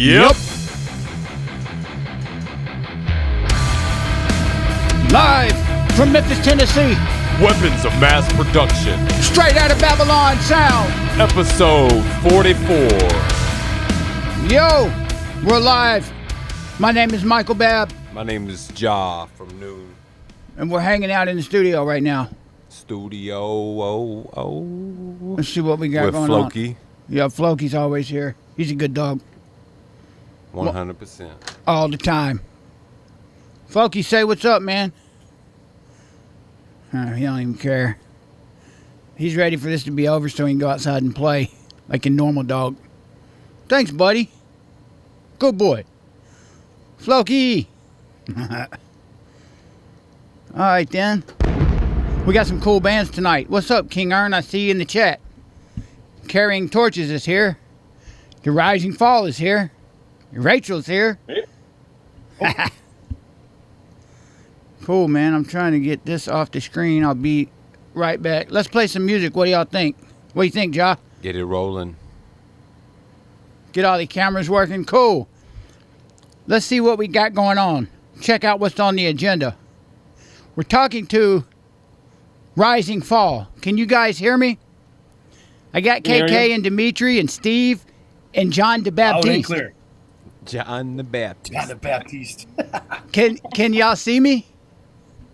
Yep. Live from Memphis, Tennessee. Weapons of mass production. Straight out of Babbylon Sound. Episode 44. Yo, we're live. My name is Michael Babb. My name is Ja from Noon. And we're hanging out in the studio right now. Let's see what we got with going Floki. on. Yeah, Floki's always here. He's a good dog. 100%. All the time. Floki, say what's up, man. He don't even care. He's ready for this to be over so he can go outside and play like a normal dog. Thanks, buddy. Good boy. Floki. All right, then. We got some cool bands tonight. What's up, King Ern? I see you in the chat. Carrying Torches is here. The Rising Fall is here. Rachel's here. Hey. Cool, man. I'm trying to get this off the screen. I'll be right back. Let's play some music. What do y'all think? What do you think, Ja? Get it rolling. Get all the cameras working? Cool. Let's see what we got going on. Check out what's on the agenda. We're talking to Rising Fall. Can you guys hear me? I got KK and Dimitri and Steve and John the Loud and Baptiste. clear. John the Baptist. John the Baptiste. Can y'all see me?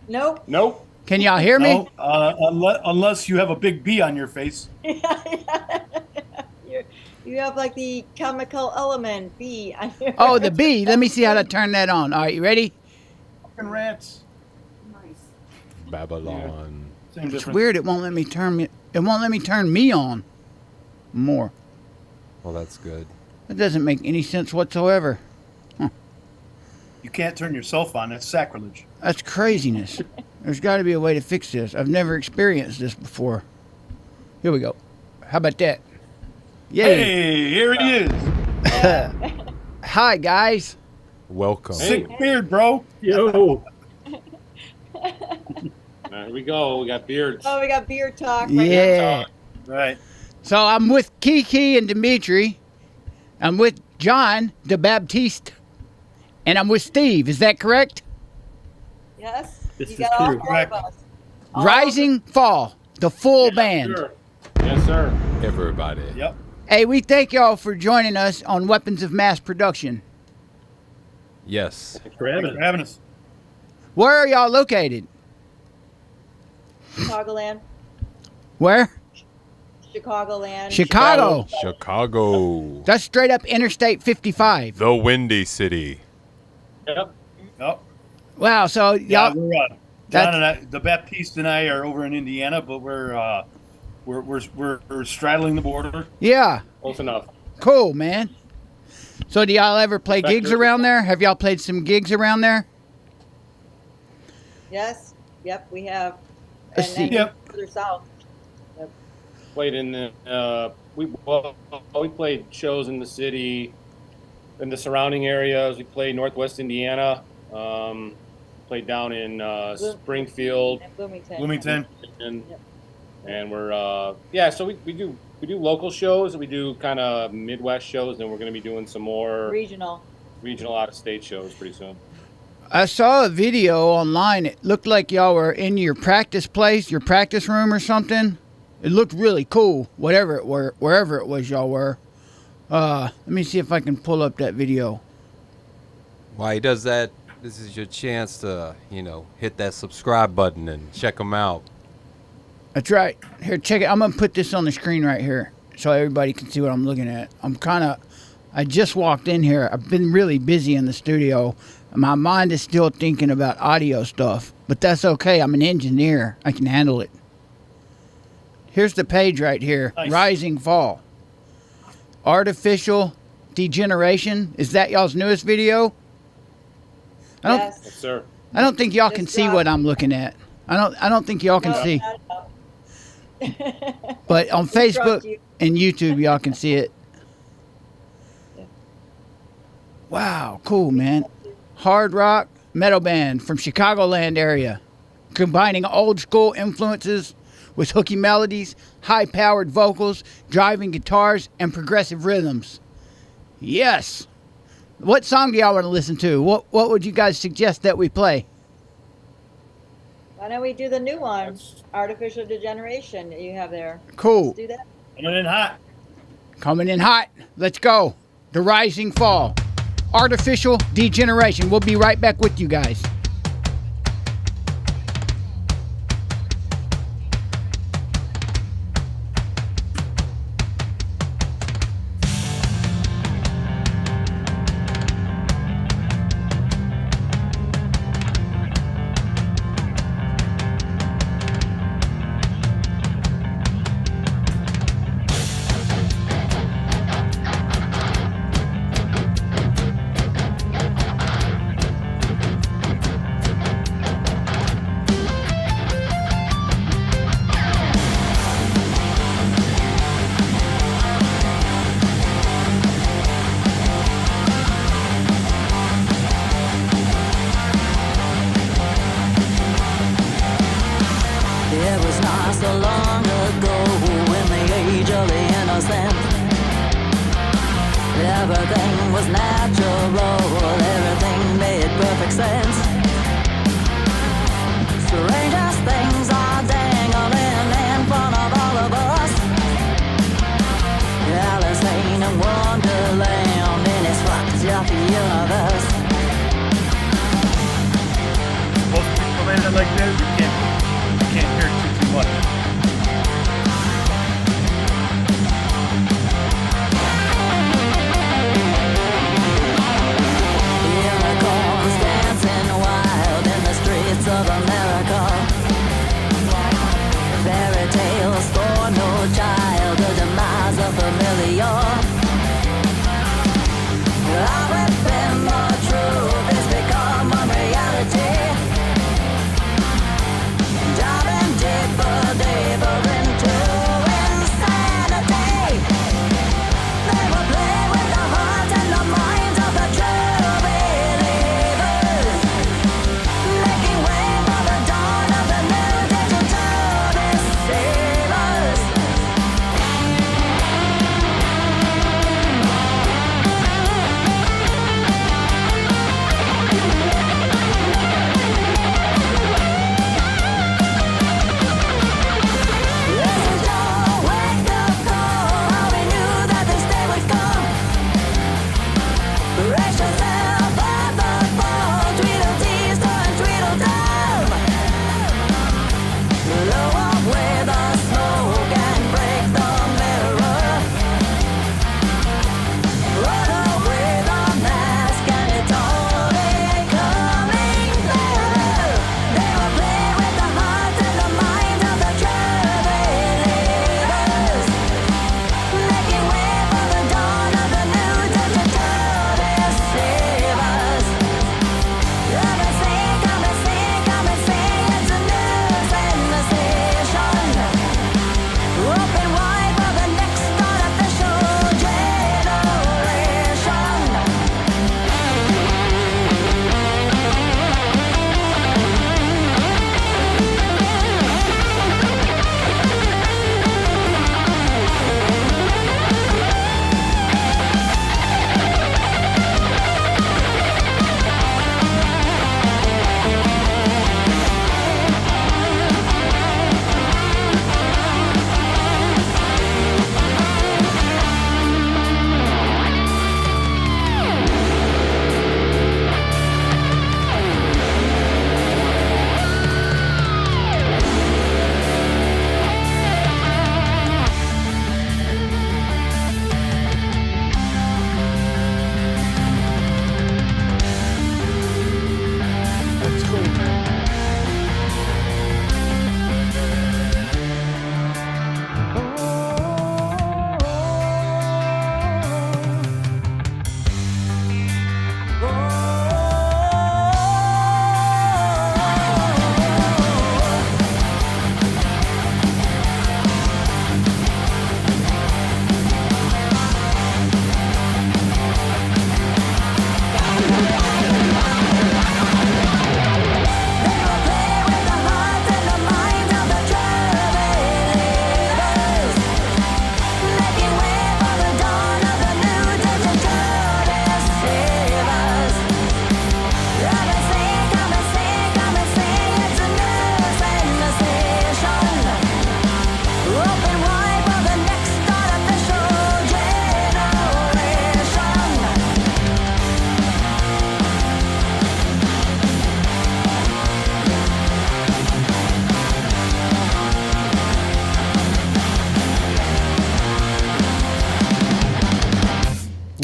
Nope. Nope. Can y'all hear me? No, unless you have a big B on your face. You have like the chemical element B on your Oh, the B. Let me see how to turn that on. All right, you ready? Fucking rats. Babylon. Same It's difference. weird. It won't let me turn me. It won't let me turn me on more. Well, that's good. That doesn't make any sense whatsoever. You can't turn yourself on. That's sacrilege. That's craziness. There's got to be a way to fix this. I've never experienced this before. Here we go. How about that? Yay. Hey, here it is. Hi, guys. Welcome. Sick beard, bro. Yo. Here we go. We got beards. Oh, we got beer talk. Yeah. Right. So I'm with Kiki and Dimitri. I'm with John the Baptiste. And I'm with Steve. Is that correct? Yes. This you is got all true. four Correct. of us. All Rising Fall. The full band. Sure. Yes, sir. Everybody. Yep. Hey, we thank y'all for joining us on Weapons of Mass Production. Yes. Thanks for Thanks having for us. having us. Where are y'all located? Chicagoland. Where? Chicagoland. Chicago. Chicago. That's straight up Interstate 55. The Windy City. Yep. Yep. Wow, so Yeah, y'all, we're That's- John and I, the Baptiste and I are over in Indiana, but we're straddling the border. yeah, Close enough. cool, man. So do y'all ever play Back gigs there. around there? Have y'all played some gigs around there? Yes. Yep, we have. Let's And then see. Yep. further south. Played in the we played shows in the city, in the surrounding areas. We played Northwest Indiana. Played down in Springfield, And Bloomington. Bloomington. and Yep. and we're So we do local shows. We do kind of Midwest shows, and we're going to be doing some more Regional. regional out of state shows pretty soon. I saw a video online. It looked like y'all were in your practice place, your practice room or something. It looked really cool, wherever it was y'all were. Let me see if I can pull up that video. Why he does that, this is your chance to, hit that subscribe button and check them out. That's right. Here, check it. I'm going to put this on the screen right here so everybody can see what I'm looking at. I just walked in here. I've been really busy in the studio. My mind is still thinking about audio stuff, but that's okay. I'm an engineer. I can handle it. Here's the page right here. Nice. Rising Fall. Artificial Degeneration. Is that y'all's newest video? Yes. Yes, sir. I don't think y'all can Just see dropped. what I'm looking at. I don't think y'all can No, see. not at all. But on Just Facebook dropped you. and YouTube, y'all can see it. Yeah. Wow, cool, man. Hard rock metal band from Chicagoland area, combining old school influences with hooky melodies, high-powered vocals, driving guitars, and progressive rhythms. Yes. What song do y'all want to listen to? What would you guys suggest that we play? Why don't we do the new one? Artificial Degeneration that you have there. Cool. Let's do that. Coming in hot. Coming in hot. Let's go. The Rising Fall. Artificial Degeneration. We'll be right back with you guys. It was not so long ago in the age of the innocent. Everything was natural, everything made perfect sense. Strangest things are dangling in front of all of us. Alice in a wonderland in its fucked up universe. Most people landed like this, you can't hear too much.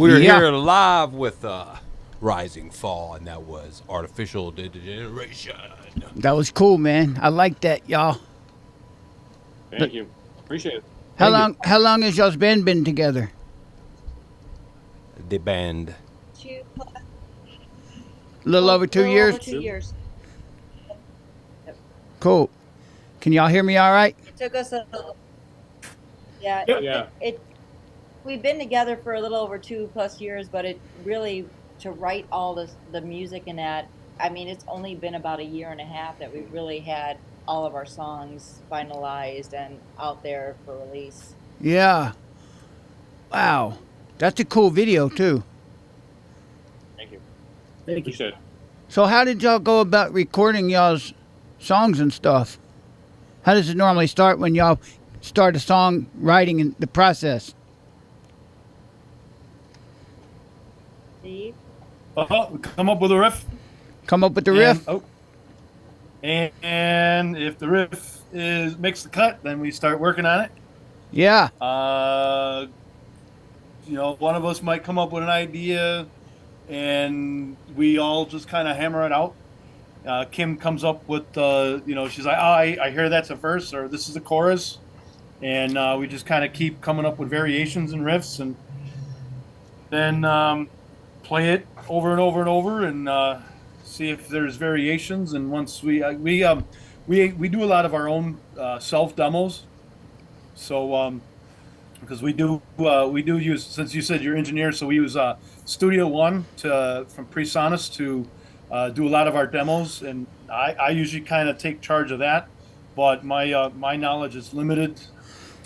We're Yeah. here live with Rising Fall, and that was Artificial Degeneration. That was cool, man. I like that, y'all. Thank you. Appreciate it. How Thank you. long? How long has y'all's been together? The band. 2 A little over 2 years. Over 2 years. Cool. Can y'all hear me all right? It took us yeah. Yeah. We've been together for a little over 2+ years, but it really, to write all the music in that, I mean, it's only been about 1.5 years that we've really had all of our songs finalized and out there for release. Yeah. Wow. That's a cool video too. Thank you. Thank you. Appreciate it. So how did y'all go about recording y'all's songs and stuff? How does it normally start when y'all start a song writing in the process? Steve? We come up with a riff. Come up with the riff? And if the riff makes the cut, then we start working on it. Yeah. One of us might come up with an idea, and we all just kind of hammer it out. Kim comes up with, she's like, I hear that's a verse, or this is a chorus. And we just kind of keep coming up with variations and riffs, and then play it over and over and over, and see if there's variations. And once we do a lot of our own self demos. So because we do use, since you said you're engineer, so we use Studio One from PreSonus to do a lot of our demos, and I usually kind of take charge of that. But my knowledge is limited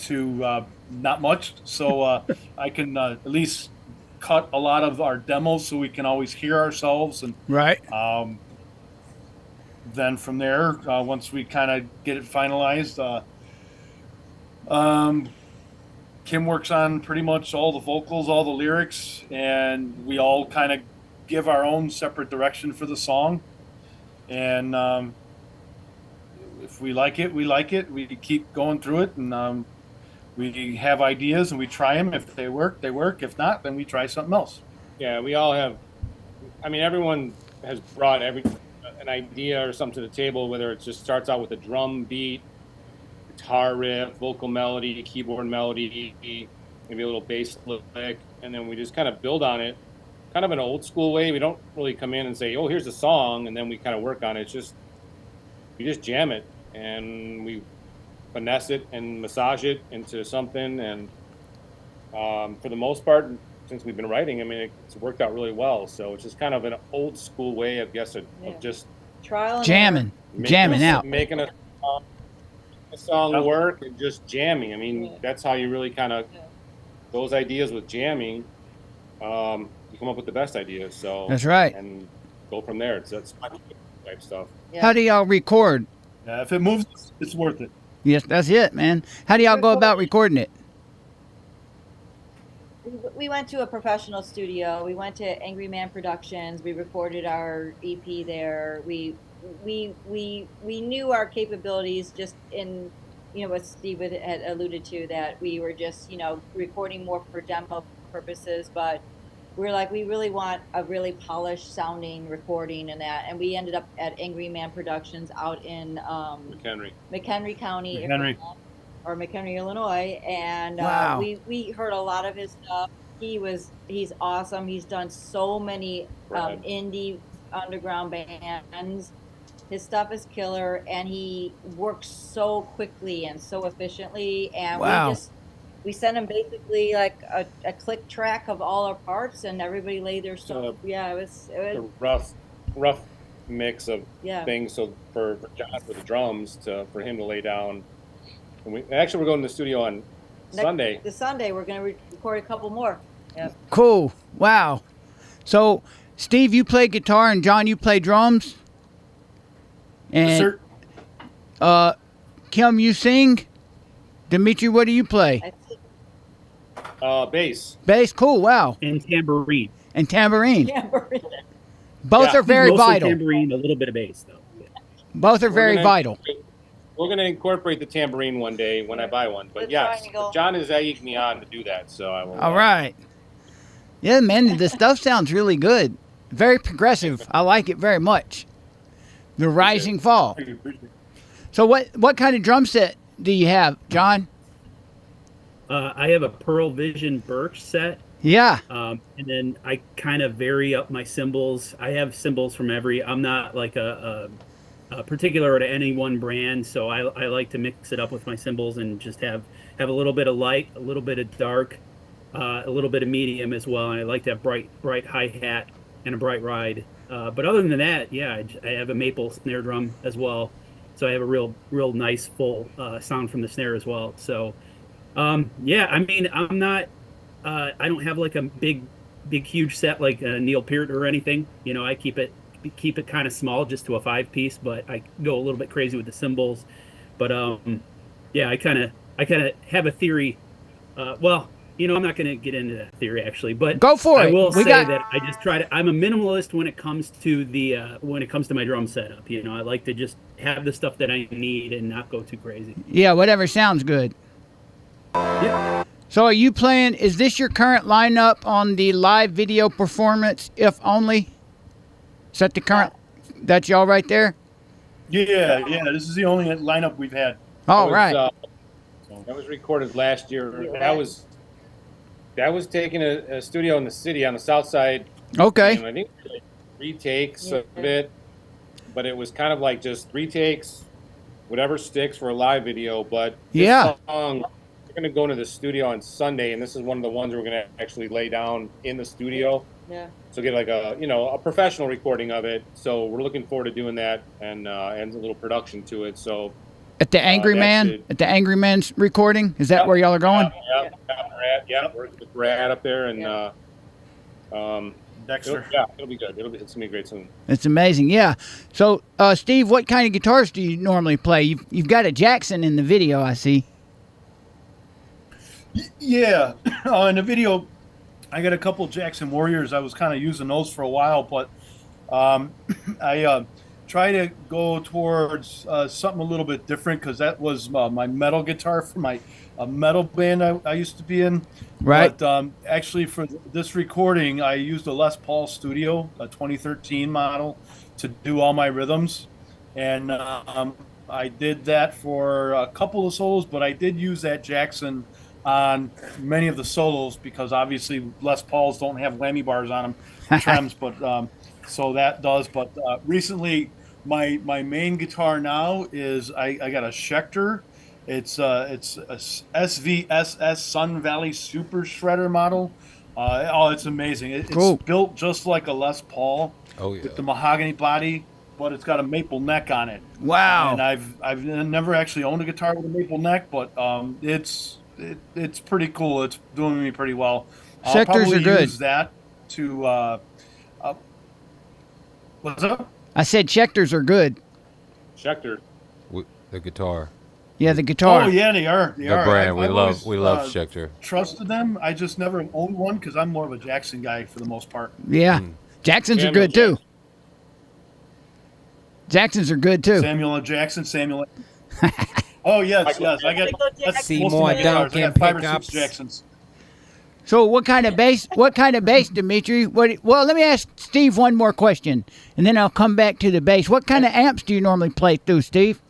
to not much, so I can at least cut a lot of our demos so we can always hear ourselves. And Right. then from there, once we kind of get it finalized, Kim works on pretty much all the vocals, all the lyrics, and we all kind of give our own separate direction for the song. And if we like it, we like it. We keep going through it, and we have ideas and we try them. If they work, they work. If not, then we try something else. Yeah, we all have. I mean, everyone has brought an idea or something to the table. Whether it just starts out with a drum beat, guitar riff, vocal melody, keyboard melody, maybe a little bass lick, and then we just kind of build on it, kind of in an old school way. We don't really come in and say, "Oh, here's a song," and then we kind of work on it. It's just we just jam it and we finesse it and massage it into something. And for the most part, since we've been writing, I mean, it's worked out really well. So it's just kind of an old school way, I guess, of just Trial and Jamming. Jamming out. making a song work and just jamming. I mean, that's how you really kind of those ideas with jamming. You come up with the best ideas. So That's right. and go from there. That's type stuff. Yeah. How do y'all record? If it moves, it's worth it. Yes, that's it, man. How do y'all go about recording it? We went to a professional studio. We went to Angry Man Productions. We recorded our EP there. We knew our capabilities just in, what Steve had alluded to, that we were just, recording more for demo purposes, but we're like, we really want a really polished sounding recording and that. And we ended up at Angry Man Productions out in McHenry County. McHenry. Or McHenry, Illinois, and Wow. we heard a lot of his stuff. He's awesome. He's done so many indie underground bands. His stuff is killer, and he works so quickly and so efficiently. And Wow. we sent him basically like a click track of all our parts, and everybody laid their stuff. Yeah, it was A rough mix of yeah. things. So for John for the drums, for him to lay down. And we're going to the studio on Sunday. This Sunday, we're going to record a couple more. Yeah. Cool. Wow. So, Steve, you play guitar, and John, you play drums? And Sir, Kim, you sing? Dimitri, what do you play? I think Bass. Bass. Cool. Wow. And tambourine. And tambourine. Tambourine. Both Yeah. are very Mostly vital. Tambourine, a little bit of bass, though. Yeah. Both are very vital. We're going to incorporate the tambourine one day when I buy one. But The yes, triangle. John has egged me on to do that, so I will. All right. Yeah, man, the stuff sounds really good. Very progressive. I like it very much. The Rising Fall. Thank you, appreciate it. So what kind of drum set do you have, John? I have a Pearl Vision Birch set, Yeah. and then I kind of vary up my cymbals. I have cymbals from every. I'm not like a particular to any one brand, so I like to mix it up with my cymbals and just have a little bit of light, a little bit of dark, a little bit of medium as well. And I like to have bright hi hat and a bright ride. But other than that, yeah, I have a maple snare drum as well, so I have a real nice full sound from the snare as well. So. Yeah, I mean, I'm not, I don't have like a big, huge set like Neil Peart or anything. You know, I keep it kind of small, just to a 5-piece, but I go a little bit crazy with the cymbals. But yeah, I kind of have a theory. Well, you know, I'm not going to get into that theory actually, but Go for it. I will We say got- that I just try to. I'm a minimalist when it comes to my drum setup. You know, I like to just have the stuff that I need and not go too crazy. Yeah, whatever sounds good. Yeah. So are you playing, is this your current lineup on the live video performance, if only? Is that the current, that's y'all right there? Yeah, this is the only lineup we've had. All That was, right. That was recorded last year. Yeah. That was taken a studio in the city on the south side. Okay. And I think like 3 takes of it, but it was kind of like just 3 takes, whatever sticks for a live video. But this Yeah. song, we're going to go into the studio on Sunday, and this is one of the ones we're going to actually lay down in the studio. Yeah. So get like a professional recording of it. So we're looking forward to doing that and a little production to it. So At the Angry that Man? should- At the Angry Man's recording? Is that Yep. where y'all are going? we're with Brad up there, and Dexter. it'll be good. It's gonna be great soon. It's amazing, yeah. So, Steve, what kind of guitars do you normally play? You've got a Jackson in the video, I see. Yeah, in the video, I got a couple Jackson Warriors. I was kind of using those for a while, but I try to go towards something a little bit different because that was my metal guitar for my metal band I used to be in. Right. But actually, for this recording, I used a Les Paul Studio, a 2013 model, to do all my rhythms, and I did that for a couple of solos. But I did use that Jackson on many of the solos because obviously Les Pauls don't have whammy bars on them, trems, but so that does. But recently, my main guitar now is I got a Schecter. It's a SVSS Sun Valley Super Shredder model. It's amazing. It's Cool. built just like a Les Paul Oh yeah. with the mahogany body, but it's got a maple neck on it. Wow. And I've never actually owned a guitar with a maple neck, but it's pretty cool. It's doing me pretty well. I'll Schecters probably are good. use that to what's up? I said Schecters are good. Schecter. The guitar. Yeah, the guitar. Oh yeah, they are. The brand. I've We always, love Schecter. trusted them. I just never owned one because I'm more of a Jackson guy for the most part. Yeah. Jacksons are Samuel good too. Jacksons are good too. Samuel L. Jackson, Samuel. Oh yes. I got Michael that's Jackson. most of my Seymour guitars. I got Duncan 5 or 6 pickups. Jacksons. So what kind of bass? What kind of bass, Dimitri? Well, let me ask Steve one more question, and then I'll come back to the bass. What kind of amps do you normally play through, Steve?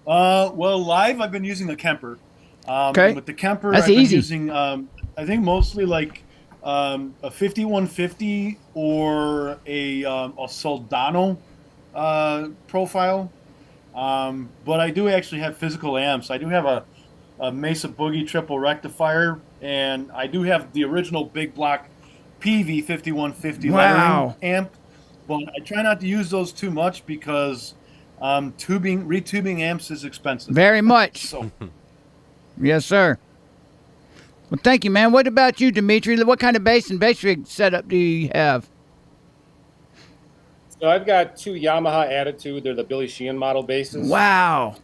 Well, live I've been using a Kemper. Okay. With the Kemper, That's I've been easy. using I think mostly like a 5150 or a Soldano profile. But I do actually have physical amps. I do have a Mesa Boogie triple rectifier, and I do have the original big block PV 5150 Wow. layering amp. But I try not to use those too much because retubing amps is expensive. Very much. So Yes, sir. Well, thank you, man. What about you, Dimitri? What kind of bass and bass rig setup do you have? So I've got 2 Yamaha Attitude. They're the Billy Sheehan model basses. Wow.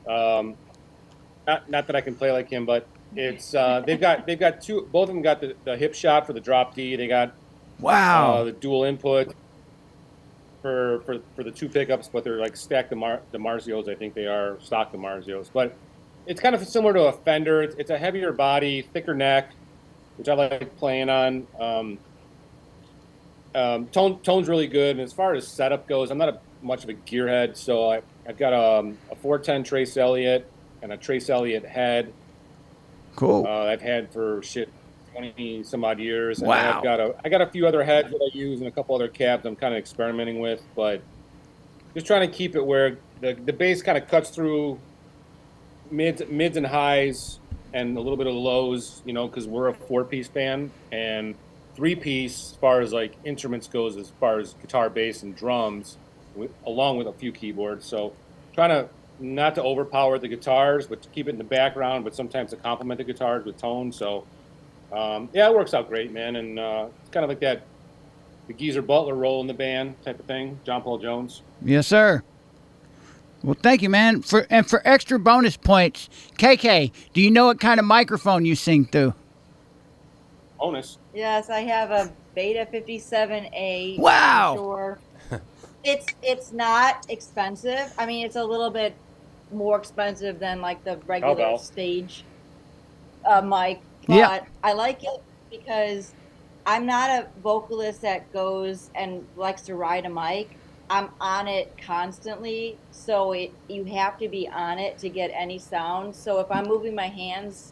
Not that I can play like him, but it's they've got 2. Both of them got the hip shot for the drop D. They got Wow. the dual input for the 2 pickups, but they're like stacked DiMarzios. I think they are stock DiMarzios. But it's kind of similar to a Fender. It's a heavier body, thicker neck. which I like playing on. Tone's really good, and as far as setup goes, I'm not much of a gearhead, so I've got a 410 Trace Elliott and a Trace Elliott head. Cool. I've had for 20 some odd years. And Wow. then I got a few other heads that I use and a couple other cabs I'm kind of experimenting with, but just trying to keep it where the bass kind of cuts through mids and highs and a little bit of lows, because we're a 4-piece band, and 3-piece as far as like instruments goes, as far as guitar, bass, and drums, along with a few keyboards. So trying to not to overpower the guitars, but to keep it in the background, but sometimes to complement the guitars with tone. So yeah, it works out great, man. And it's kind of like the Geezer Butler role in the band type of thing, John Paul Jones. Yes, sir. Well, thank you, man. For extra bonus points, KK, do you know what kind of microphone you sing through? Bonus. Yes, I have a Beta 57A. Wow. Sure. It's not expensive. I mean, it's a little bit more expensive than like the regular Cowbell. stage mic, but Yeah. I like it because I'm not a vocalist that goes and likes to ride a mic. I'm on it constantly, so you have to be on it to get any sound. So if I'm moving my hands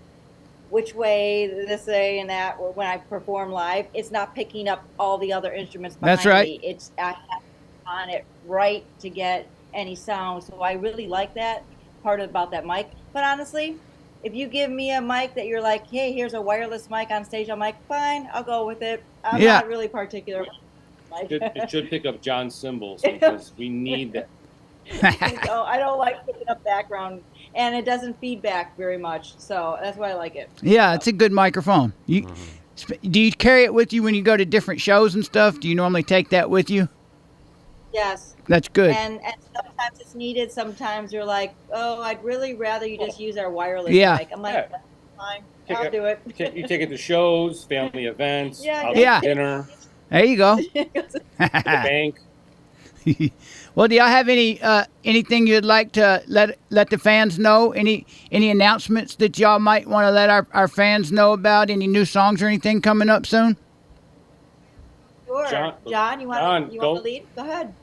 which way, this way and that, or when I perform live, it's not picking up all the other instruments behind That's right. me. I have to be on it right to get any sound. So I really like that part about that mic. But honestly, if you give me a mic that you're like, hey, here's a wireless mic on stage, I'm like, fine, I'll go with it. I'm Yeah. not really particular. It should pick up John's cymbals because we need that. So I don't like picking up background, and it doesn't feedback very much. So that's why I like it. Yeah, it's a good microphone. Do you carry it with you when you go to different shows and stuff? Do you normally take that with you? Yes. That's good. And sometimes it's needed. Sometimes you're like, oh, I'd really rather you just use our wireless Yeah. mic. I'm like, Yeah. that's fine. Take I'll it- do it. You take it to shows, family events, Yeah, out yeah. to dinner, There you go. the bank. Well, do y'all have anything you'd like to let the fans know? Any announcements that y'all might want to let our fans know about? Any new songs or anything coming up soon? Sure. John, you want go. to lead? Go ahead.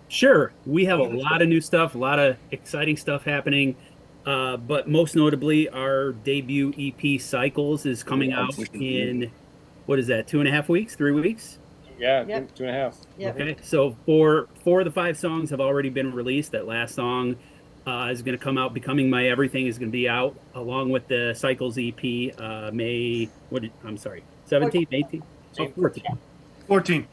Sure. We have a lot of new stuff, a lot of exciting stuff happening. But most notably, our debut EP, Cycles, is coming out in, what is that, 2.5 weeks, 3 weeks? Yeah, Yep. 2.5. Yep. Okay, so four of the 5 songs have already been released. That last song is going to come out. Becoming My Everything is going to be out along with the Cycles EP. May 17th, 18th, 14th. 14.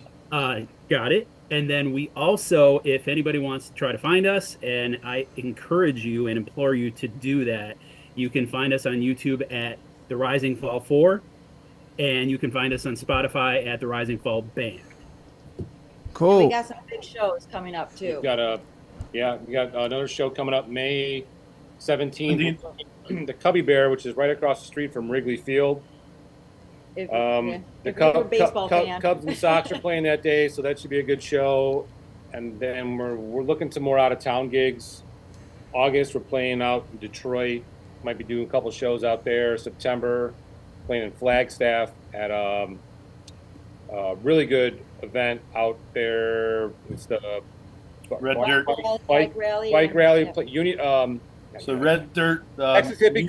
Got it. And then we also, if anybody wants to try to find us, and I encourage you and implore you to do that, you can find us on YouTube at The Rising Fall 4, and you can find us on Spotify at The Rising Fall Band. Cool. We got some big shows coming up too. We got another show coming up May 17th. The Cubby Bear, which is right across the street from Wrigley Field. If, The if you're a baseball fan. Cubs and Sox are playing that day, so that should be a good show. And then we're looking to more out of town gigs. August we're playing out in Detroit. Might be doing a couple shows out there. September playing in Flagstaff at a really good event out there. It's the Red Dirt. Bike rally. Bike rally. Yeah. So Red Dirt. Texas Hippie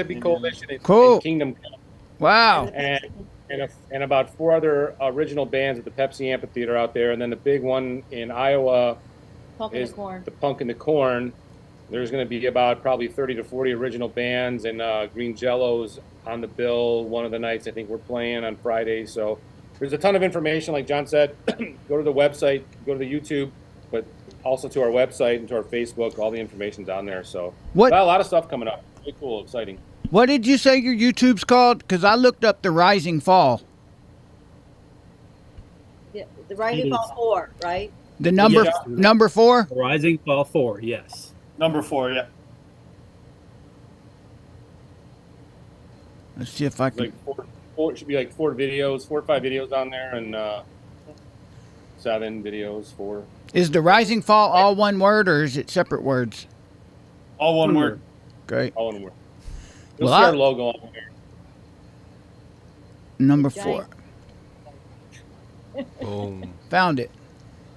music. Coalition, Cool. and Kingdom Come. Wow. And about 4 other original bands at the Pepsi Amphitheater out there, and then the big one in Iowa Pumpkin is and corn. the Punk and the Corn. There's going to be about probably 30 to 40 original bands, and Green Jello's on the bill one of the nights I think we're playing on Friday. So there's a ton of information, like John said. Go to the website, go to the YouTube, but also to our website and to our Facebook. All the information's on there. So What- got a lot of stuff coming up. Really cool, exciting. What did you say your YouTube's called? Because I looked up The Rising Fall. Yeah, the Rising Fall 4, right? The number Yes. number 4? The Rising Fall 4, yes. Number 4, yeah. Let's see if I can. Like four, it should be like 4 videos, 4 or 5 videos on there, and 7 videos, 4. Is The Rising Fall all one word or is it separate words? All one word. Great. All in one. You'll Well, see I- our logo on there. Number Giant. 4. Boom. Found it.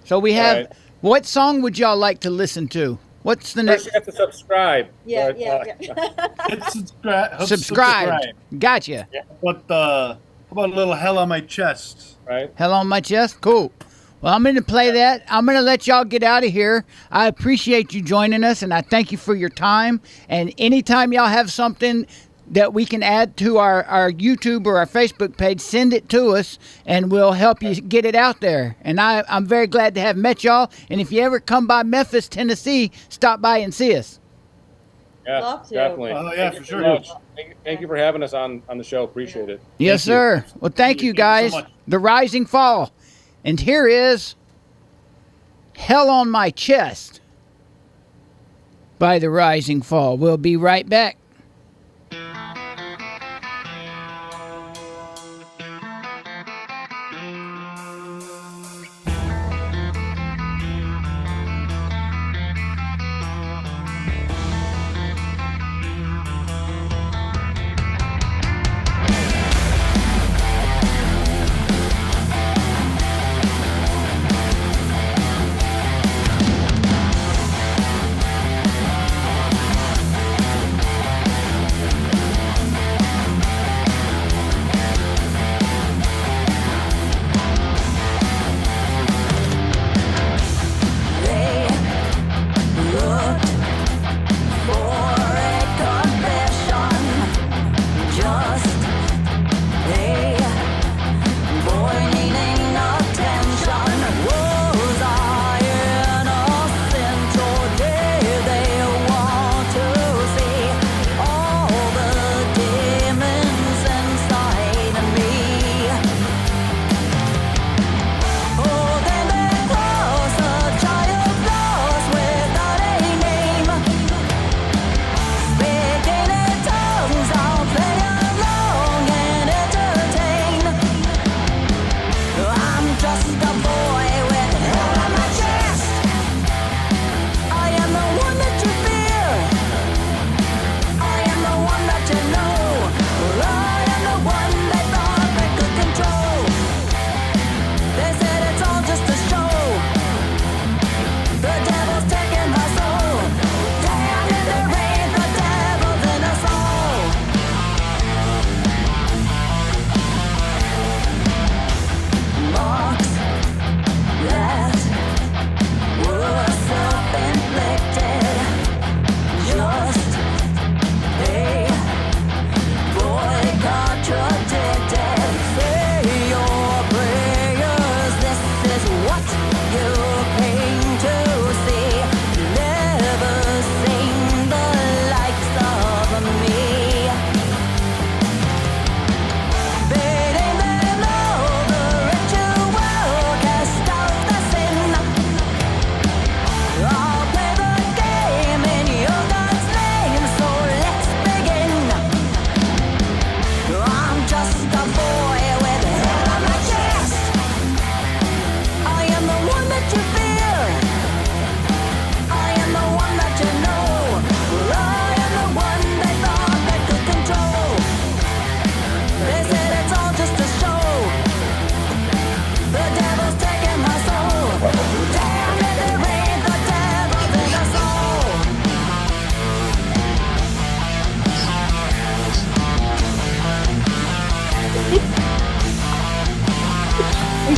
So we have. Alright. What song would y'all like to listen to? What's the First, next? you have to subscribe. Yeah, but, yeah, yeah. Hit Subscribed. subscribe. Gotcha. But how about a little hell on my chest? Right. Hell on my chest. Cool. Well, I'm going to play that. I'm going to let y'all get out of here. I appreciate you joining us, and I thank you for your time. And anytime y'all have something that we can add to our YouTube or our Facebook page, send it to us, and we'll help you get it out there. And I'm very glad to have met y'all. And if you ever come by Memphis, Tennessee, stop by and see us. Yeah, Love to. definitely. Oh, yeah, Thank for you sure. so much. Thank you for having us on the show. Appreciate it. Yes, Thank you. sir. Well, thank you, Thank you so guys. much. The Rising Fall. And here is Hell on My Chest by The Rising Fall. We'll be right back.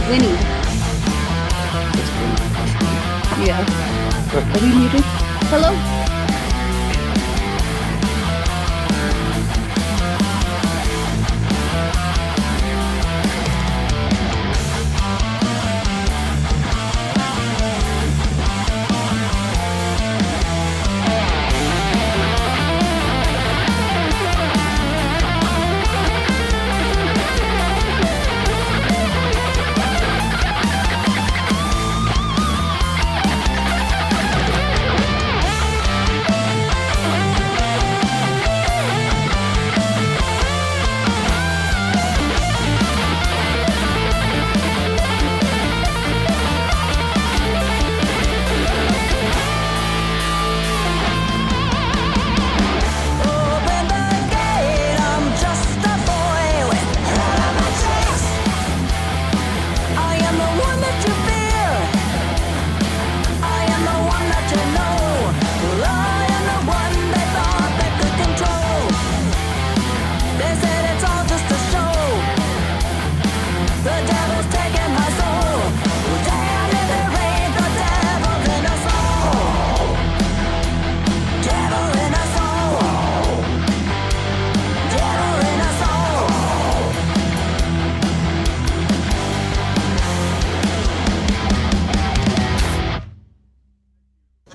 Winnie. Yeah. Are we muted? Hello?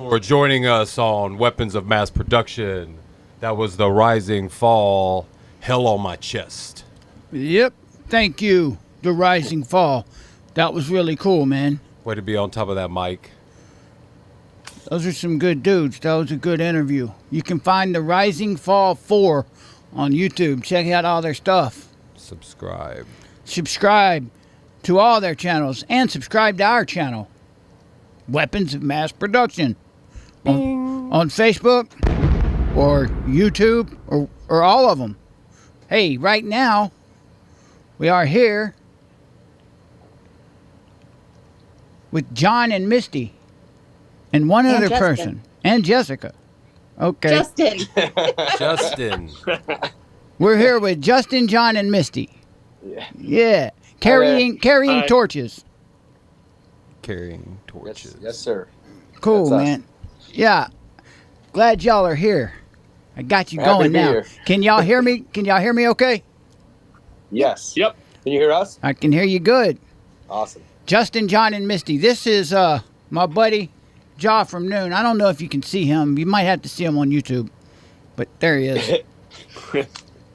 for joining us on Weapons of Mass Production. That was the Rising Fall, Hell on My Chest. Yep. Thank you, The Rising Fall. That was really cool, man. Way to be on top of that mic. Those are some good dudes. That was a good interview. You can find The Rising Fall 4 on YouTube. Check out all their stuff. Subscribe. Subscribe to all their channels and subscribe to our channel, Weapons of Mass Production, on Facebook or YouTube or all of them. Hey, right now we are here with John and Misty and one And other Justin. person and Jessica. Okay. Justin. Justin. We're here with Justin, John, and Misty. Yeah. Yeah. Carrying Hi. torches. Carrying torches. Yes, sir. Cool, That's us. man. Yeah. Glad y'all are here. I got you Happy to going be now. here. Can y'all hear me? Can y'all hear me okay? Yes. Yep. Can you hear us? I can hear you good. Awesome. Justin, John, and Misty. This is my buddy Jaw from Noon. I don't know if you can see him. You might have to see him on YouTube. But there he is.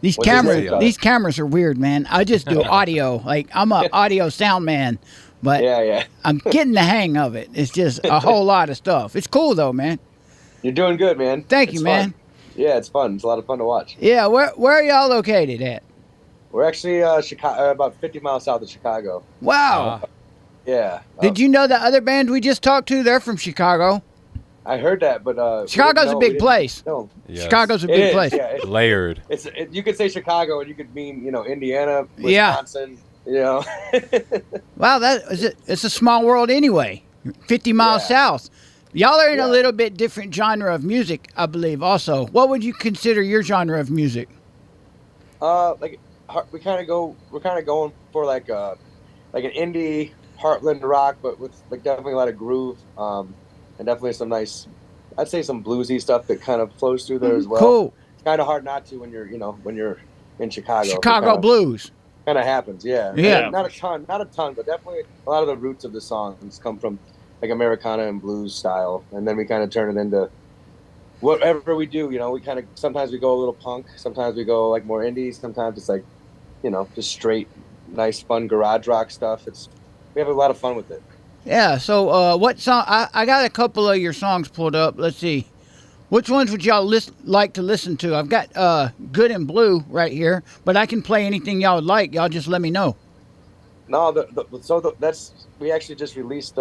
These What's his name, Jaw? these cameras are weird, man. I just do audio. Like I'm a audio sound man, but Yeah. I'm getting the hang of it. It's just a whole lot of stuff. It's cool though, man. You're doing good, man. Thank you, It's man. fun. Yeah, it's fun. It's a lot of fun to watch. Yeah, where are y'all located at? We're actually Chicago, about 50 miles south of Chicago. Wow. Yeah. Did you know the other band we just talked to? They're from Chicago. I heard that, but Chicago's a big place. No, Yes. Chicago's a it big is. place. Yeah, Layered. you could say Chicago, and you could mean Indiana, Yeah. Wisconsin. You know. Wow, it's a small world anyway. 50 miles Yeah. south. Y'all are in Yeah. a little bit different genre of music, I believe. Also, what would you consider your genre of music? Like we're kind of going for like an indie heartland rock, but with like definitely a lot of groove, and definitely some nice, I'd say some bluesy stuff that kind of flows through there as well. Cool. It's kind of hard not to when you're in Chicago. Chicago blues. kind of happens, yeah. Yeah. Not a ton, but definitely a lot of the roots of the songs come from like Americana and blues style, and then we kind of turn it into whatever we do. We kind of sometimes we go a little punk, sometimes we go like more indie, sometimes it's like just straight nice fun garage rock stuff. We have a lot of fun with it. Yeah, so what song? I got a couple of your songs pulled up. Let's see. Which ones would y'all like to listen to? I've got Good and Blue right here, but I can play anything y'all would like. Y'all just let me know. No, we actually just released.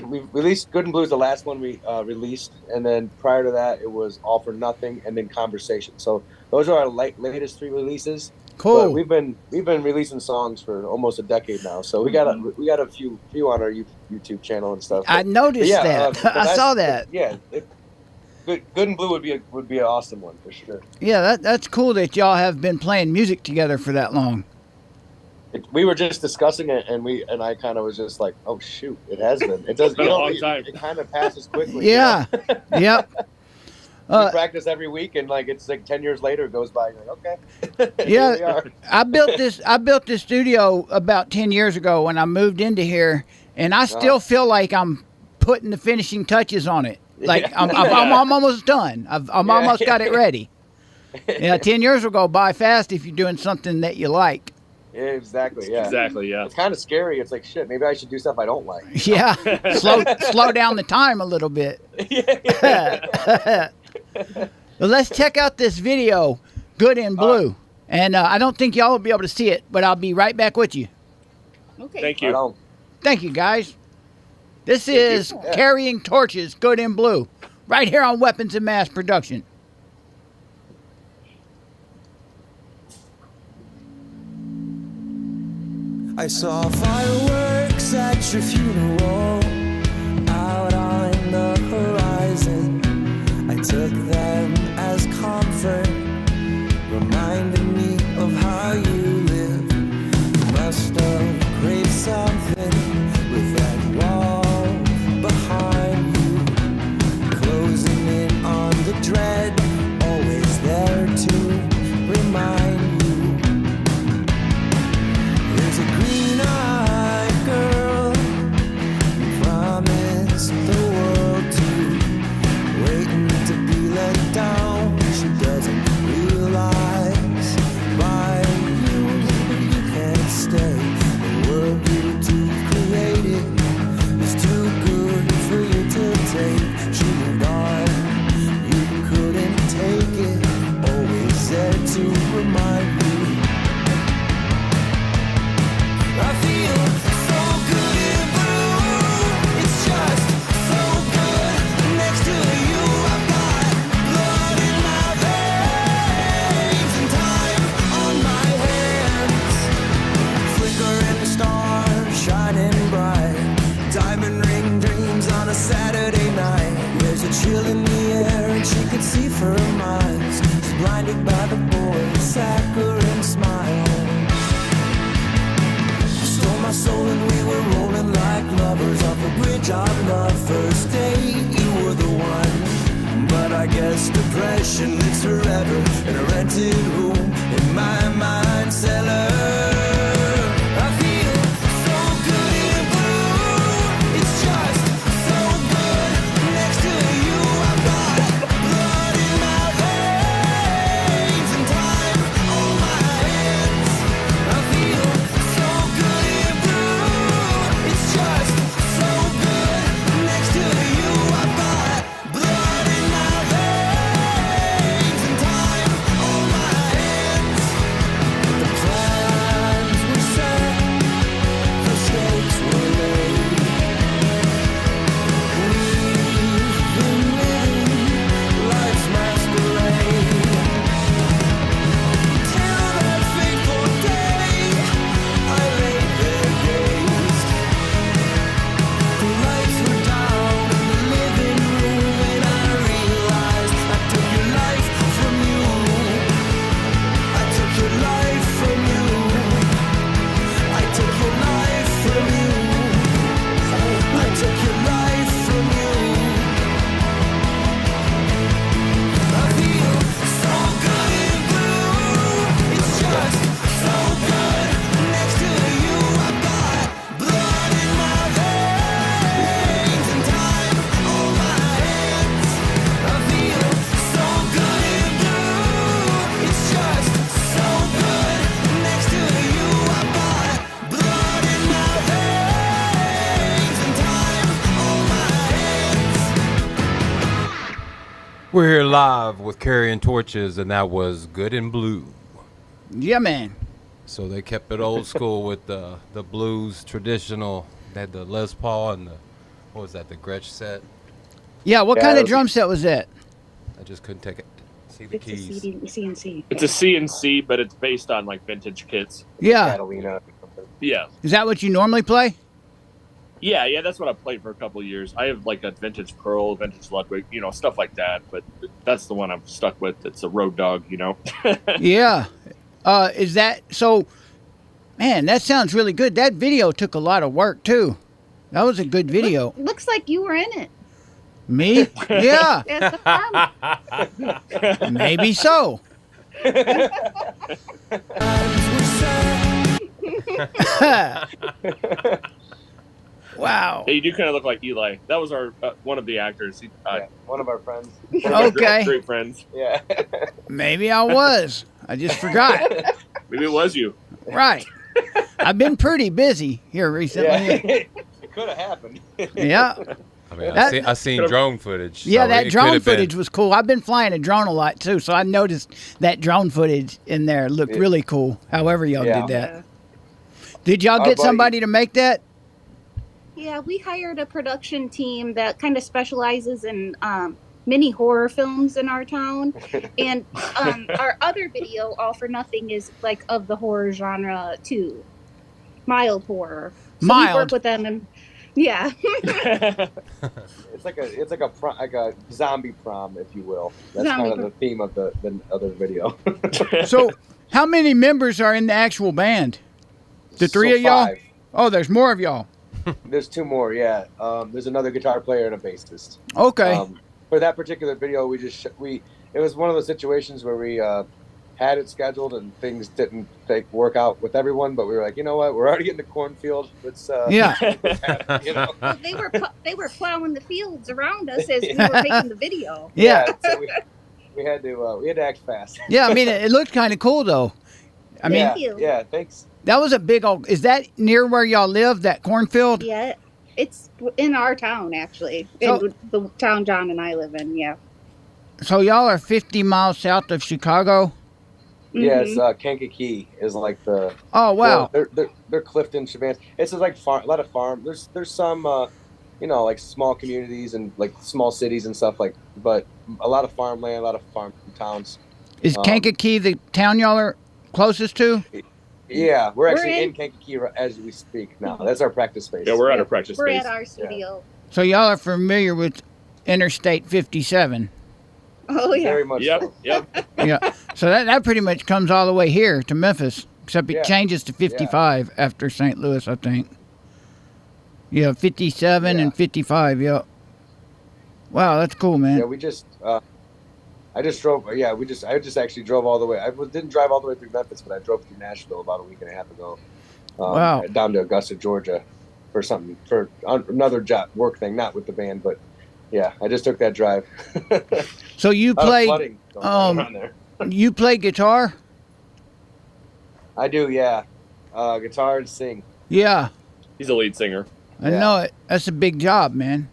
We released Good and Blue is the last one we released, and then prior to that it was All for Nothing and then Conversation. So those are our latest 3 releases. Cool. But we've been releasing songs for almost a decade now, so we got a few on our YouTube channel and stuff. I noticed that. I saw that. Yeah, Good and Blue would be an awesome one for sure. Yeah, that's cool that y'all have been playing music together for that long. We were just discussing it, and I kind of was just like, oh shoot, it has been. It does. It's been a long time. It kind of passes quickly. Yeah. Yep. We practice every week, and it's like 10 years later it goes by. You're like, okay. Yeah. Here we are. I built this studio about 10 years ago when I moved into here, and I still feel like I'm putting the finishing touches on it. Like I'm almost done. I'm almost got it ready. Yeah, 10 years will go by fast if you're doing something that you like. Yeah, exactly. Yeah. Exactly. Yeah. It's kind of scary. It's like shit. Maybe I should do stuff I don't like. Yeah, slow down the time a little bit. Well, let's check out this video, Good and Blue. And I don't think y'all will be able to see it, but I'll be right back with you. Okay. Thank Right you. on. Thank you, guys. This is Carrying Torches, Good and Blue, right here on Weapons of Mass Production. I saw fireworks at your funeral out on the horizon. I took them as comfort, reminding me of how you lived. You must have craved something with that wall behind you, closing in on the dread, always there to remind you. There's a green-eyed girl Saturday night. There's a chill in the air and she could see for miles. She's blinded by the boy's saccharine smile. You stole my soul and we were rolling like lovers off a bridge of love. First date, you were the one. But I guess depression lives forever in a rented room in my mind cellar. I feel so good and blue. It's just so good next to you. I've got blood in my veins and time on my hands. I feel so good and blue. It's just so good next to you. I've got blood in my veins and time on my hands. The plans were set, the stakes were laid. We've been living life's masquerade till that fateful day. I lay there gazed. The lights were down in the living room and I realized I took your life from you. I took your life from you. I took your life from you. I took your life from you. I feel so good and blue. It's just so good next to you. I've got blood in my veins and time on my hands. I feel so good and blue. It's just so good next to you. I've got blood in my veins and time on my hands. We're here live with Carrying Torches, and that was Good and Blue. Yeah, man. So they kept it old school with the blues traditional. They had the Les Paul and the, what was that, the Gretsch set? Yeah, what Yeah, kind it of was- drum set was that? I just couldn't take it. See the It's a keys. CNC. It's a CNC, but it's based on like vintage kits. Yeah. Catalina. Yeah. Is that what you normally play? Yeah, that's what I played for a couple of years. I have like a vintage Pearl, vintage Ludwig, stuff like that. But that's the one I'm stuck with. It's a Road Dog, Yeah. Is that so? Man, that sounds really good. That video took a lot of work too. That was a good video. Looks like you were in it. Me? Yeah, As the farmer. maybe so. Wow. Hey, you do kind of look like Eli. That was our one of the actors. Yeah, one of our friends. One of our Okay. great friends. Yeah. Maybe I was. I just forgot. Maybe it was you. Right. I've been pretty busy here recently. Yeah. It could have happened. Yeah. I mean, That- I seen drone footage. Yeah, so that it drone could've been- footage was cool. I've been flying a drone a lot too, so I noticed that drone footage in there looked Yeah. really cool. However y'all Yeah. did that. Did y'all Our get buddy- somebody to make that? Yeah, we hired a production team that kind of specializes in mini horror films in our town. And our other video, All for Nothing, is like of the horror genre too. Mild horror. So we Mild. work with them and yeah. It's like a zombie prom, if you will. That's Zombie kind of the theme of the other video. So, how many members are in the actual band? The three So of y'all? 5. Oh, there's more of y'all. There's 2 more, yeah. There's another guitar player and a bassist. Okay. For that particular video, it was one of those situations where we had it scheduled and things didn't work out with everyone, but we were like, you know what, we're already getting the cornfield. Let's Yeah. Well, they were plowing the fields around us as we were making the video. Yeah. So we had to act fast. Yeah, I mean, it looked kind of cool though. I mean, yeah, thanks. that was a big old. Is that near where y'all live? That cornfield? Yeah, it's in our town actually. So- In the town John and I live in. Yeah. So y'all are 50 miles south of Chicago. Yeah, Mhm. it's Kankakee is like the. Oh wow. Well, they're Clifton, Chavance. It's just like a lot of farm. There's some like small communities and like small cities and stuff but a lot of farmland, a lot of farm towns. Is Kankakee the town y'all are closest to? Yeah, we're actually We're in in- Kankakee as we speak now. That's our practice space. Yeah, we're at a practice We're space. at our studio. So y'all are familiar with Interstate 57. Oh yeah. Very much so. Yep. Yeah. So that pretty much comes all the way here to Memphis, except it Yeah. changes to 55 after St. Louis, I think. Yeah, 57 Yeah. and 55. Yeah. Wow, that's cool, man. Yeah, we just I just drove. Yeah, I just actually drove all the way. Didn't drive all the way through Memphis, but I drove through Nashville about a week and a half ago. Wow. Down to Augusta, Georgia, for another job work thing, not with the band, but yeah, I just took that drive. So you A lot of play flooding going on around there. you play guitar? I do, yeah. Guitar and sing. Yeah, He's a lead singer. I Yeah. know it. That's a big job, man.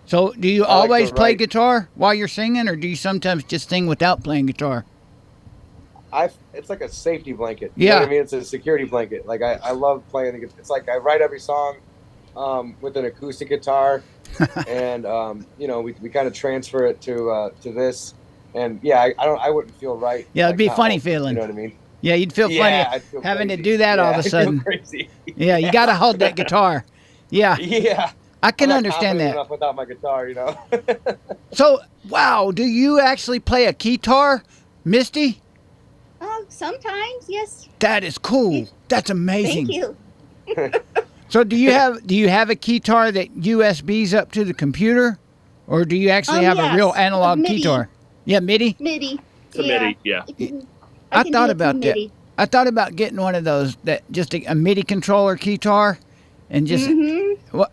So do you I like to always play write. guitar while you're singing, or do you sometimes just sing without playing guitar? It's like a safety blanket. You know Yeah. what I mean? It's a security blanket. Like I love playing the guitar. It's like I write every song with an acoustic guitar, and we kind of transfer it to this. And yeah, I wouldn't feel right. Yeah, it'd like, be a not funny holding- feeling. You know what I mean? Yeah, you'd feel Yeah, funny I'd feel having to crazy. do that all of a I'd feel sudden. crazy. Yeah, you got to hold that guitar. Yeah, Yeah. I can I'm not understand confident that. enough without my guitar, you know. So, wow, do you actually play a guitar, Misty? Sometimes, yes. That is cool. That's amazing. Thank you. So, do you have a guitar that USBs up to the computer, or do you actually have a real Yes, analog MIDI. guitar? Yeah, MIDI. MIDI. It's a MIDI, yeah. I can thought do it through about that. MIDI. I thought about getting one of those just a MIDI controller guitar, and just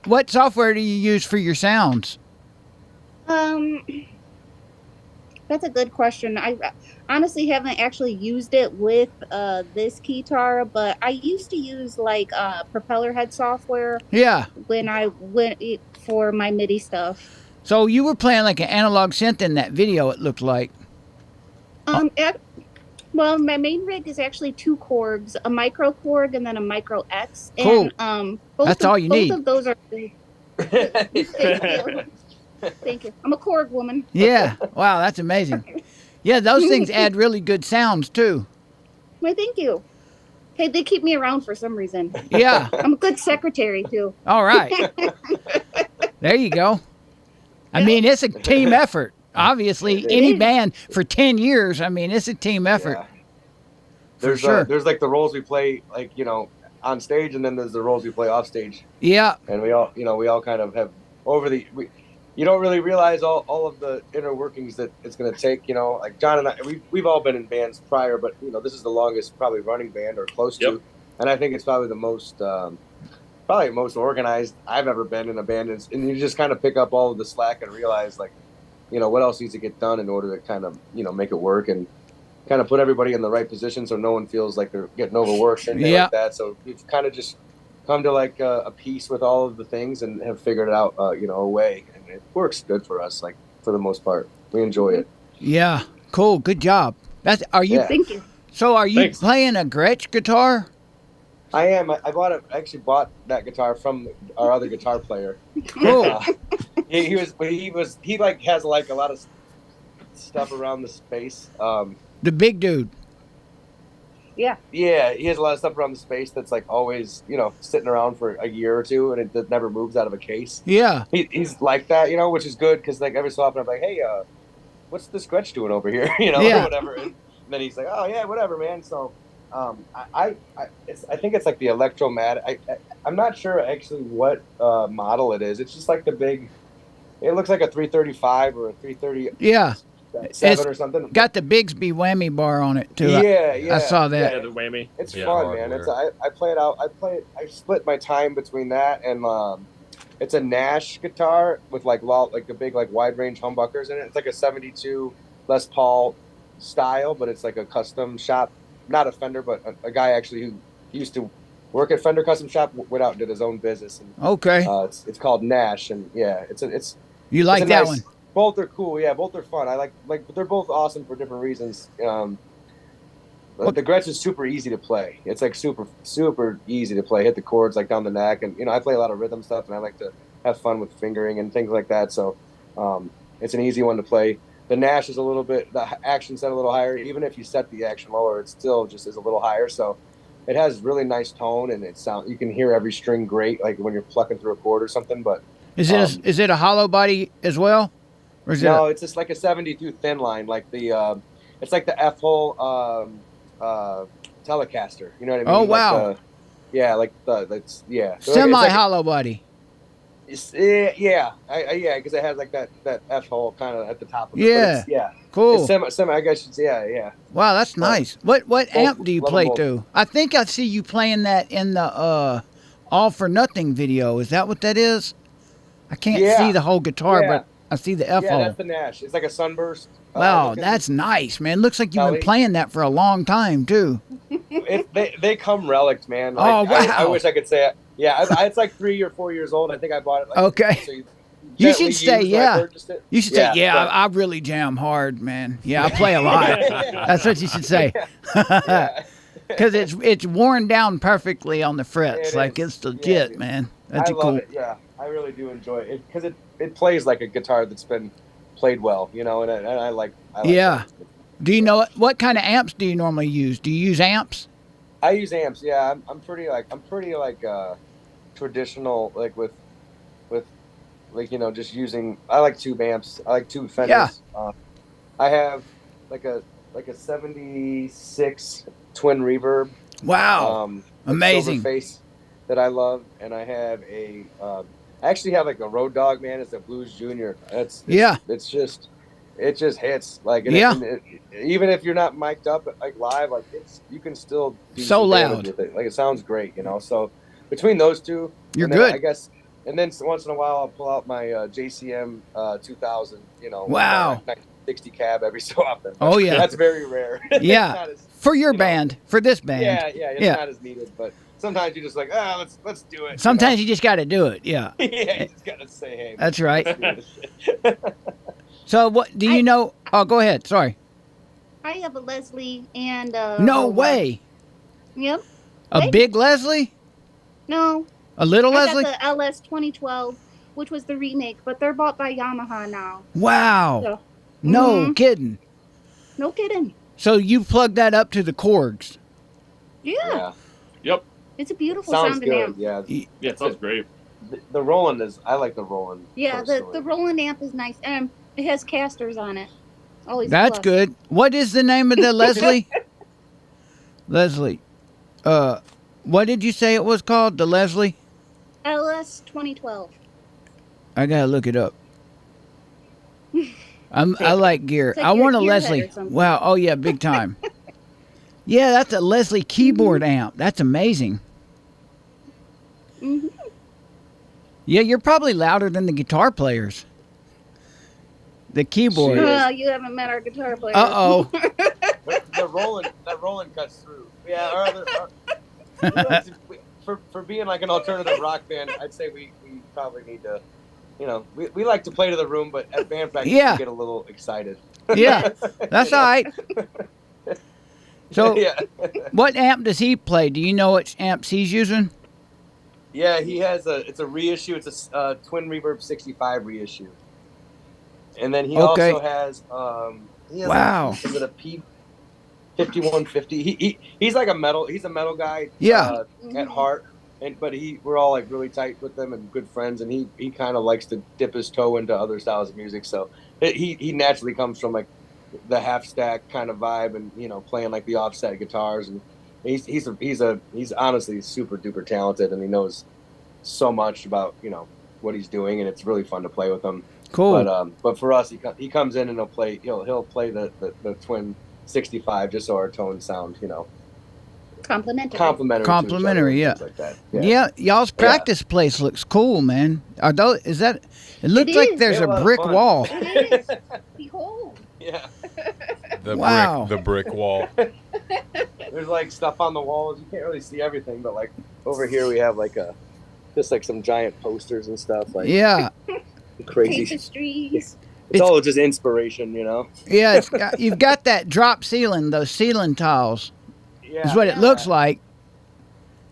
what software do you use for your sounds? That's a good question. I honestly haven't actually used it with this guitar, but I used to use like propeller head software Yeah. when I went for my MIDI stuff. So you were playing like an analog synth in that video. It looked like. Well, my main rig is actually two Korgs, a micro Korg and then a micro X. Cool. And That's all you need. Both of those are. Thank you. Thank you. I'm a Korg woman. Yeah. Wow, that's amazing. Yeah, those things add really good sounds too. Why, thank you. Hey, they keep me around for some reason. Yeah. I'm a good secretary too. All right. There you go. I mean, it's a team effort. Obviously, any band for 10 years, I mean, it's a team effort. Yeah. For sure. There's like the roles we play, like, on stage, and then there's the roles we play off stage. Yeah. And we all kind of have you don't really realize all of the inner workings that it's going to take, like John and I, we've all been in bands prior, but this is the longest probably running band or close to. And I think it's probably the most organized I've ever been in a band. And you just kind of pick up all of the slack and realize, like, what else needs to get done in order to kind of, make it work and kind of put everybody in the right position so no one feels like they're getting overworked or anything like that. So we've kind of just come to like a peace with all of the things and have figured it out, a way. And it works good for us, like, for the most part. We enjoy it. Yeah. Cool. Good job. Thank you. So are you Thanks. playing a Gretsch guitar? I am. I actually bought that guitar from our other guitar player. Cool. He has like a lot of stuff around the space. The big dude. Yeah. Yeah, he has a lot of stuff around the space that's like always, sitting around for a year or two, and it never moves out of a case. Yeah. He's like that, which is good because like every so often I'm like, hey, what's this Gretsch doing over here, Yeah. or whatever. And then he's like, oh yeah, whatever, man. So, I think it's like the Electromat. I'm not sure actually what model it is. It's just like the big. It looks like a 335 or a 330. Yeah. Seven or something. Got the Bigsby whammy bar on it too. Yeah. I saw that. Yeah, the whammy. It's Yeah, fun, hardware. man. I play it out. I split my time between that and it's a Nash guitar with like a big like wide range humbuckers in it. It's like a 72 Les Paul style, but it's like a custom shop, not a Fender, but a guy actually who used to work at Fender Custom Shop, went out and did his own business. And, Okay. it's called Nash, and yeah, it's You like a that nice- one? Both are cool. Yeah, both are fun. I like they're both awesome for different reasons. The Gretsch is super easy to play. It's like super easy to play. Hit the chords like down the neck, and I play a lot of rhythm stuff, and I like to have fun with fingering and things like that. So it's an easy one to play. The Nash is the action set a little higher. Even if you set the action lower, it still just is a little higher. So it has really nice tone, and you can hear every string great, like when you're plucking through a chord or something. But Is it a hollow body as well? Or is No, it's just like a 72 thin line, like it's like the F-hole Telecaster. You know what I mean? Oh, wow. Like that's Semi hollow body. Yeah, because it has like that F-hole kind of at the top of it. Yeah. Yeah. Cool. It's semi. I guess yeah. Wow, that's nice. What amp do you play both. through? I think I see you playing that in the All for Nothing video. Is that what that is? I can't see the whole guitar, but I see the F Yeah, hole. that's the Nash. It's like a sunburst. Wow, that's nice, man. Looks like you've been playing that for a long time too. They come relics, man. Like, Oh, wow. I wish I could say it. Yeah, it's like 3 or 4 years old. I think I bought it. Like, Okay. so You should say, yeah. You should say, I really jam hard, man. Yeah, I play a lot. That's what you should say. Because it's worn down perfectly on the frets. It's legit, man. That's I cool. love it. Yeah, I really do enjoy it because it plays like a guitar that's been played well, and I like yeah. that. Do you know what kind of amps do you normally use? Do you use amps? I use amps. Yeah, I'm pretty traditional, like with just using. I like tube amps. I like tube Fenders. Yeah. I have like a 76 twin reverb. Wow. Amazing. Face that I love, and I have I actually have like a Road Dog, man. It's a Blues Junior. It just hits like even if you're not mic'd up like live, like you can still do so some damage loud with it. Like it sounds great, So between those two, you're good. I guess. And then once in a while, I'll pull out my JCM 2000. Wow. 1960 cab every so often. Oh yeah, that's very rare. Yeah, for your band, for this band. Yeah, it's not as needed, but sometimes you're just like, let's do it. Sometimes you just got to do it. Yeah. Yeah, you just got to say, hey. That's right. So what do you know? Oh, go ahead. Sorry. I have a Leslie and no way. Yep. A big Leslie? No. A little Leslie? I got the LS 2012, which was the remake, but they're bought by Yamaha now. Wow. So, no kidding. No kidding. So you plug that up to the Korgs? Yeah. Yep. It's a beautiful Sounds sounding good. amp. Yeah, it sounds great. The Roland I like the Roland. Yeah, the Roland amp is nice. It has casters on it. Always. That's good. What is the name of the Leslie? Leslie. What did you say it was called? The Leslie? LS 2012. I gotta look it up. I like gear. Like I want a your gearhead Leslie. or something. Wow. Oh yeah, big time. Yeah, that's a Leslie keyboard amp. That's amazing. Mm-hmm. Yeah, you're probably louder than the guitar players. The keyboard. You haven't met our guitar player. Uh-oh. That Roland cuts through. Yeah, for being like an alternative rock band, I'd say we probably need to, we like to play to the room, but at band practice we get a little excited. Yeah, that's all right. So, what amp does he play? Do you know which amps he's using? Yeah, he has it's a reissue. It's a twin reverb 65 reissue. And then he also has wow. Is it a P5150? He's like he's a metal guy at heart. But we're all like really tight with them and good friends, and he kind of likes to dip his toe into other styles of music. So he naturally comes from like the half stack kind of vibe, and playing like the offset guitars, and he's honestly super duper talented, and he knows so much about what he's doing, and it's really fun to play with him. Cool. But for us, he comes in and he'll play the twin 65 just so our tones sound Complimentary. Yeah. Like that. Yeah, y'all's practice place looks cool, man. It looks like there's a brick wall. It is. Behold. Yeah. The brick wall. There's like stuff on the walls. You can't really see everything, but like over here we have like just like some giant posters and stuff. Like crazy. Tapestries. It's all just inspiration, Yeah, you've got that drop ceiling, those ceiling tiles. Yeah. Is what it looks like.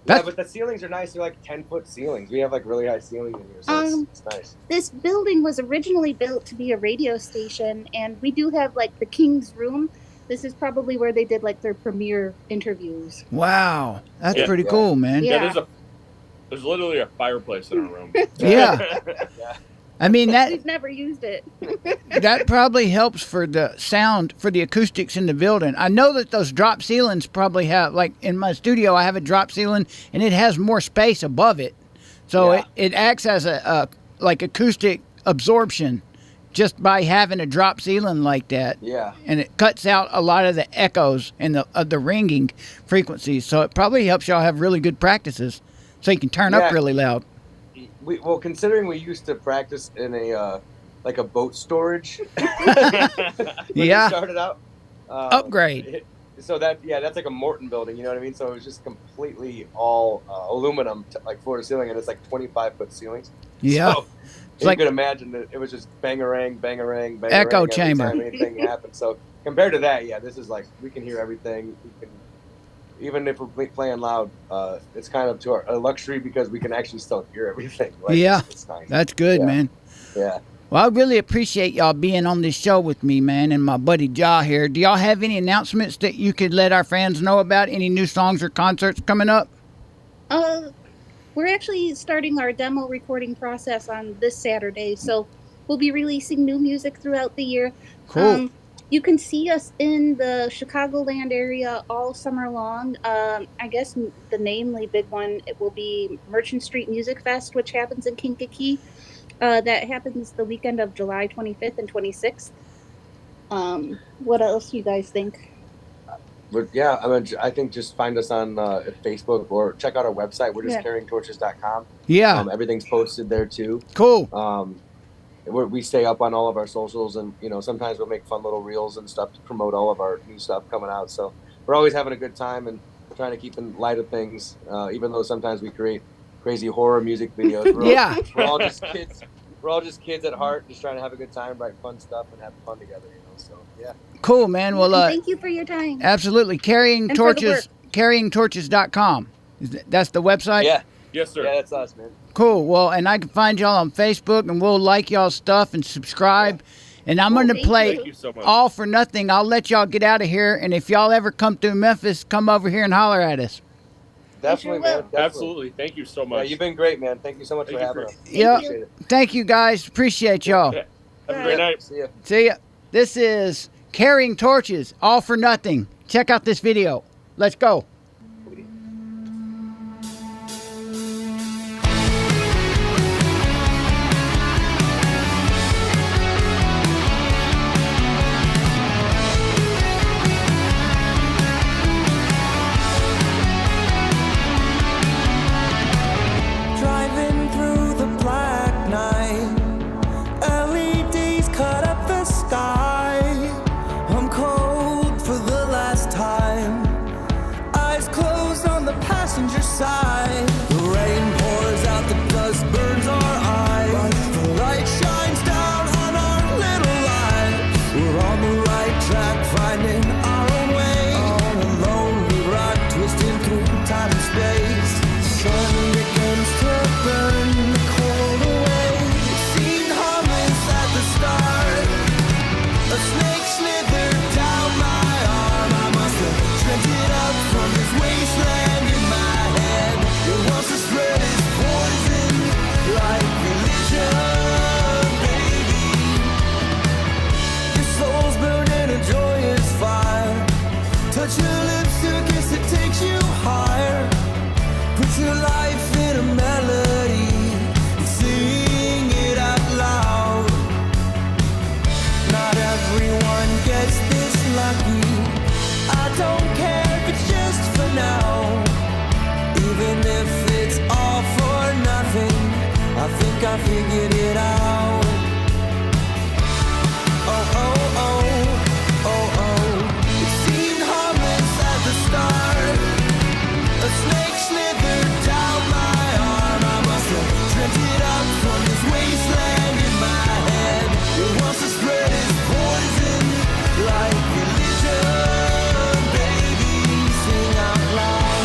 Yeah, but the ceilings are nice. They're like 10-foot ceilings. We have like really high ceilings in here, so it's nice. This building was originally built to be a radio station, and we do have like the King's Room. This is probably where they did like their premiere interviews. Wow, that's pretty cool, man. Yeah, there's literally a fireplace in our room. Yeah. I mean, We've never used it. that probably helps for the sound, for the acoustics in the building. I know that those drop ceilings probably have, like in my studio, I have a drop ceiling and it has more space above it. So Yeah. it acts as a like acoustic absorption just by having a drop ceiling like that. Yeah. And it cuts out a lot of the echoes and the ringing frequencies. So it probably helps y'all have really good practices so you can turn up Yeah. really loud. Well, considering we used to practice in a like a boat storage when Yeah. we started out. Upgrade. So that's like a Morton building, you know what I mean? So it was just completely all aluminum, like floor to ceiling, and it's like 25-foot ceilings. Yeah. So It's you like could imagine that it was just bangarang, bangarang, bangarang. Echo every chamber. time anything happened. So compared to that, yeah, this is like we can hear everything. We can, even if we're playing loud, it's kind of to our luxury because we can actually still hear everything. Like, Yeah. it's nice. That's good, Yeah. man. Yeah. Well, I really appreciate y'all being on this show with me, man, and my buddy Ja here. Do y'all have any announcements that you could let our fans know about? Any new songs or concerts coming up? We're actually starting our demo recording process on this Saturday, so we'll be releasing new music throughout the year. Cool. You can see us in the Chicagoland area all summer long. I guess the namely big one, it will be Merchant Street Music Fest, which happens in Kankakee. That happens the weekend of July 25th and 26th. What else do you guys think? But yeah, I think just find us on Facebook or check out our website. We're just carryingtorches.com. Yeah. Everything's posted there too. Cool. We stay up on all of our socials, and sometimes we'll make fun little reels and stuff to promote all of our new stuff coming out. So we're always having a good time and trying to keep in light of things, even though sometimes we create crazy horror music videos. We're all just kids. We're all just kids at heart, just trying to have a good time, write fun stuff, and have fun together. So yeah. Cool, man. Well, thank you for your time. Absolutely. Carrying And for the Torches, carryingtorches.com. That's the website? Yeah. Yes, sir. Yeah, that's us, man. Cool. Well, and I can find y'all on Facebook, and we'll like y'all's stuff and subscribe. And I'm going to play Thank you so much. All for Nothing. I'll let y'all get out of here. And if y'all ever come through Memphis, come over here and holler at us. Definitely, man. Definitely. Absolutely. Thank you so much. Yeah, you've been great, man. Thank you so much Thank for you having for- us. Yeah. Appreciate it. Thank you, guys. Appreciate y'all. Yeah. Have a great night. See ya. See ya. This is Carrying Torches, All for Nothing. Check out this video. Let's go. Driving through the black night, LEDs cut up the sky. I'm cold for the last time, eyes closed on the passenger side. The rain pours out, the dust burns our eyes. The light shines down on our little lives. We're on the right track, finding our own way. On a lonely ride, twisting through time and space. Sun begins to burn the cold away. Seen harmless at the start. A snake slithered down my arm. I must have dreamt it up from this wasteland in my head. It wants to spread its poison like religion, baby. Your soul's burning a joyous fire. Touch your lips to a kiss that takes you higher. Put your life in a melody and sing it out loud. Not everyone gets this lucky. I don't care if it's just for now. Even if it's all for nothing, I think I figured it out. Oh, oh, oh, oh, oh. It seemed harmless at the start. A snake slithered down my arm. I must have dreamt it up from this wasteland in my head. It wants to spread its poison like religion, baby. Sing out loud.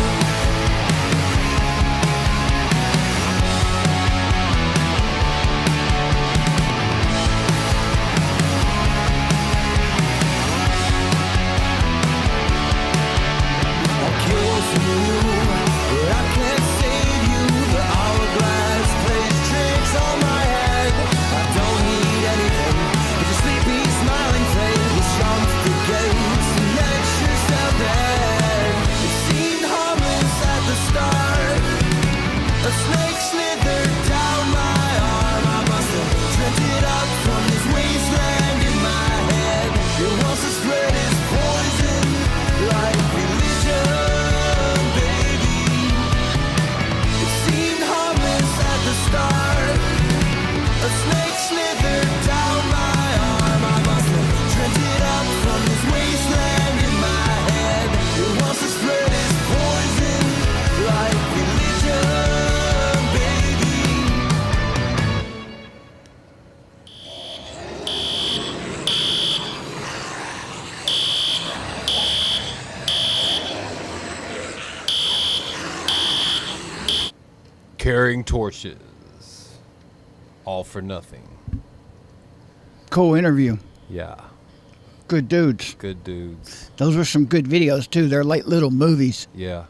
Carrying torches. All for nothing. Cool interview. Yeah. Good dudes. Good dudes. Those were some good videos too. They're like little movies. Yeah.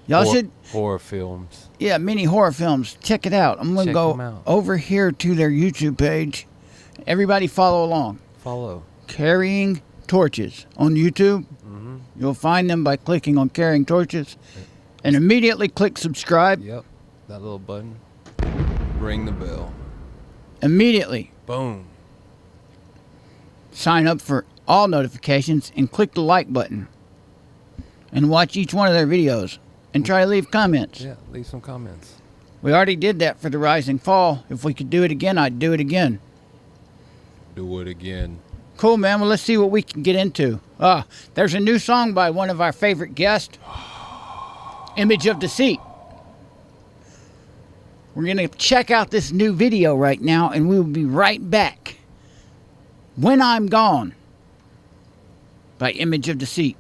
Y'all should. Horror films. Yeah, mini horror films. Check it out. I'm going to Check 'em go out. over here to their YouTube page. Everybody follow along. Follow. Carrying Torches on YouTube. Mm-hmm. You'll find them by clicking on Carrying Torches and immediately click subscribe. Yep. That little button. Ring the bell. Immediately. Boom. Sign up for all notifications and click the like button. And watch each one of their videos. And try to leave comments. Yeah, leave some comments. We already did that for the Rise and Fall. If we could do it again, I'd do it again. Do it again. Cool, man. Well, let's see what we can get into. There's a new song by one of our favorite guests, Image of Deceit. We're going to check out this new video right now, and we will be right back. When I'm Gone by Image of Deceit.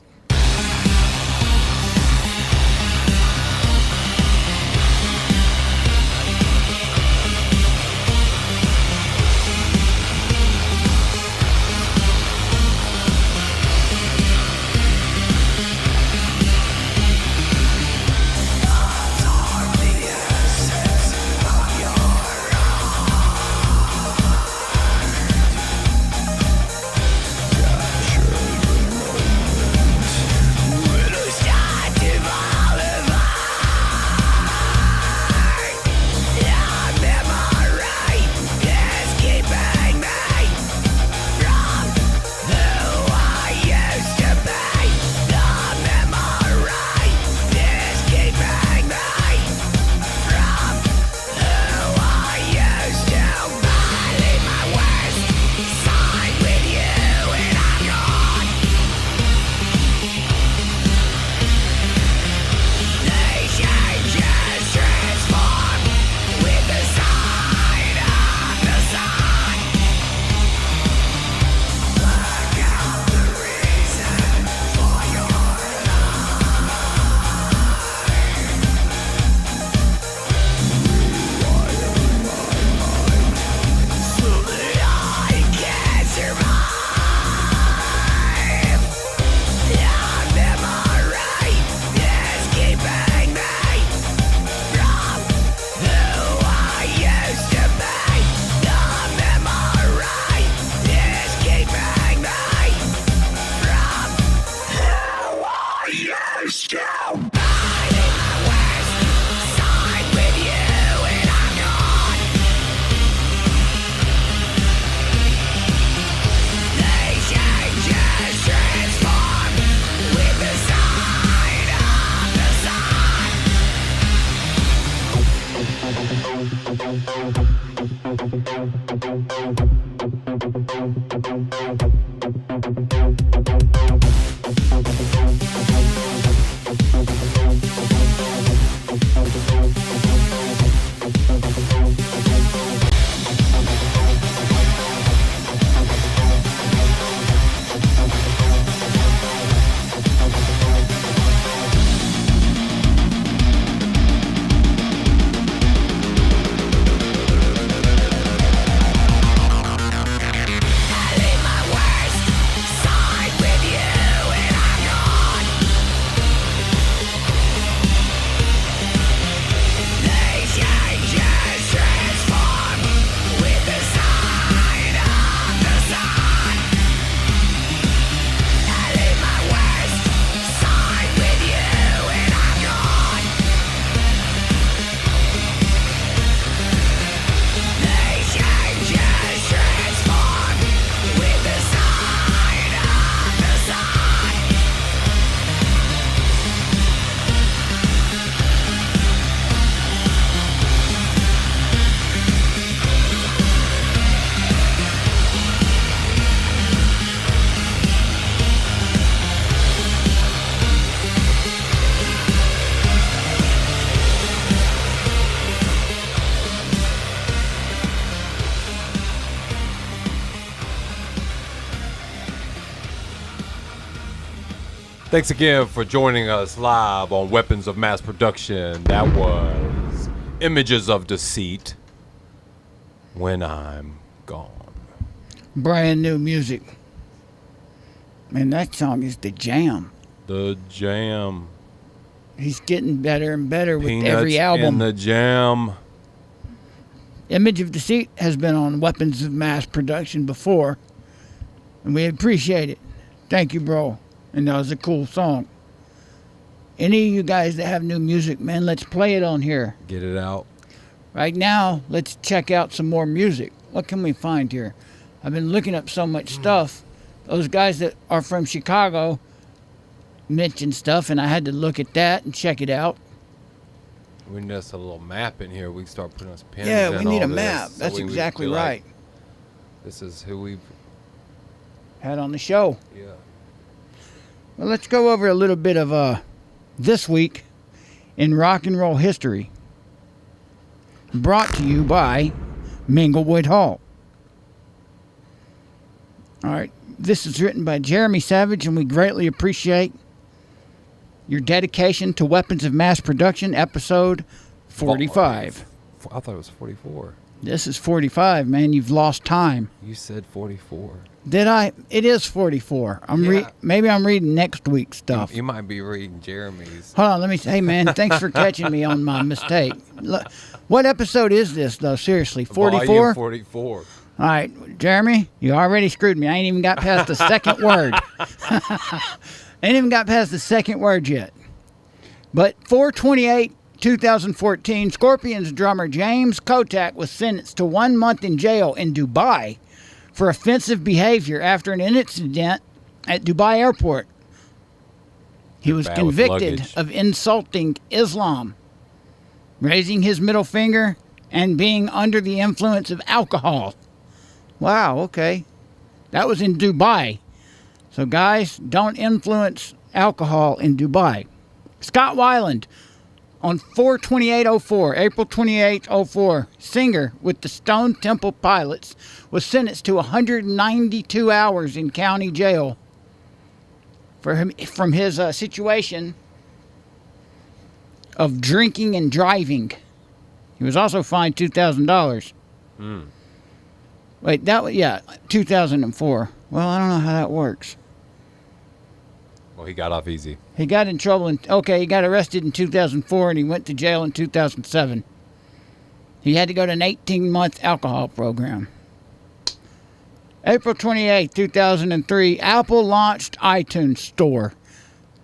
Thanks again for joining us live on Weapons of Mass Production. That was Images of Deceit. When I'm Gone. Brand new music. Man, that song is the jam. The Jam. He's getting better and better with Peanuts every album. in the Jam. Image of Deceit has been on Weapons of Mass Production before, and we appreciate it. Thank you, bro. And that was a cool song. Any of you guys that have new music, man, let's play it on here. Get it out. Right now, let's check out some more music. What can we find here? I've been looking up so much stuff. Those guys that are from Chicago mentioned stuff, and I had to look at that and check it out. We need us a little map in here. We can start putting us pins Yeah, in we need all a map. this, That's we exactly feel like right. This is who we've... Had on the show. Yeah. Well, let's go over a little bit of this week in rock and roll history. Brought to you by Minglewood Hall. All right, this is written by Jeremy Savage, and we greatly appreciate your dedication to Weapons of Mass Production, episode 45. I thought it was 44. This is 45, man. You've lost time. You said 44. Did I? It is 44. Yeah. Maybe I'm reading next week's stuff. You might be reading Jeremy's. Hold on, let me say, hey, man, thanks for catching me on my mistake. Look, what episode is this, though? Seriously, 44? Volume 44. All right, Jeremy, you already screwed me. I ain't even got past the second word. Ain't even got past the second word yet. But 4/28/2014, Scorpions drummer James Kotak was sentenced to 1 month in jail in Dubai for offensive behavior after an incident at Dubai airport. He was Bad with convicted luggage. of insulting Islam, raising his middle finger, and being under the influence of alcohol. Wow, okay. That was in Dubai. So, guys, don't influence alcohol in Dubai. Scott Weiland, on 4/28/04, April 28/04, singer with the Stone Temple Pilots, was sentenced to 192 hours in county jail from his situation of drinking and driving. He was also fined $2,000. Wait, that was, 2004. Well, I don't know how that works. Well, he got off easy. He got in trouble he got arrested in 2004 and he went to jail in 2007. He had to go to an 18-month alcohol program. April 28, 2003, Apple launched iTunes Store,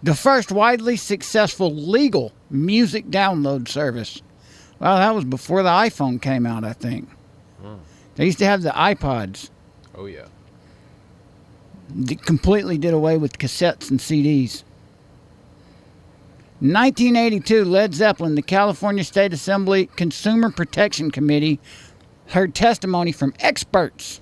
the first widely successful legal music download service. Well, that was before the iPhone came out, I think. They used to have the iPods. Oh, yeah. They completely did away with cassettes and CDs. 1982, Led Zeppelin, the California State Assembly Consumer Protection Committee, heard testimony from experts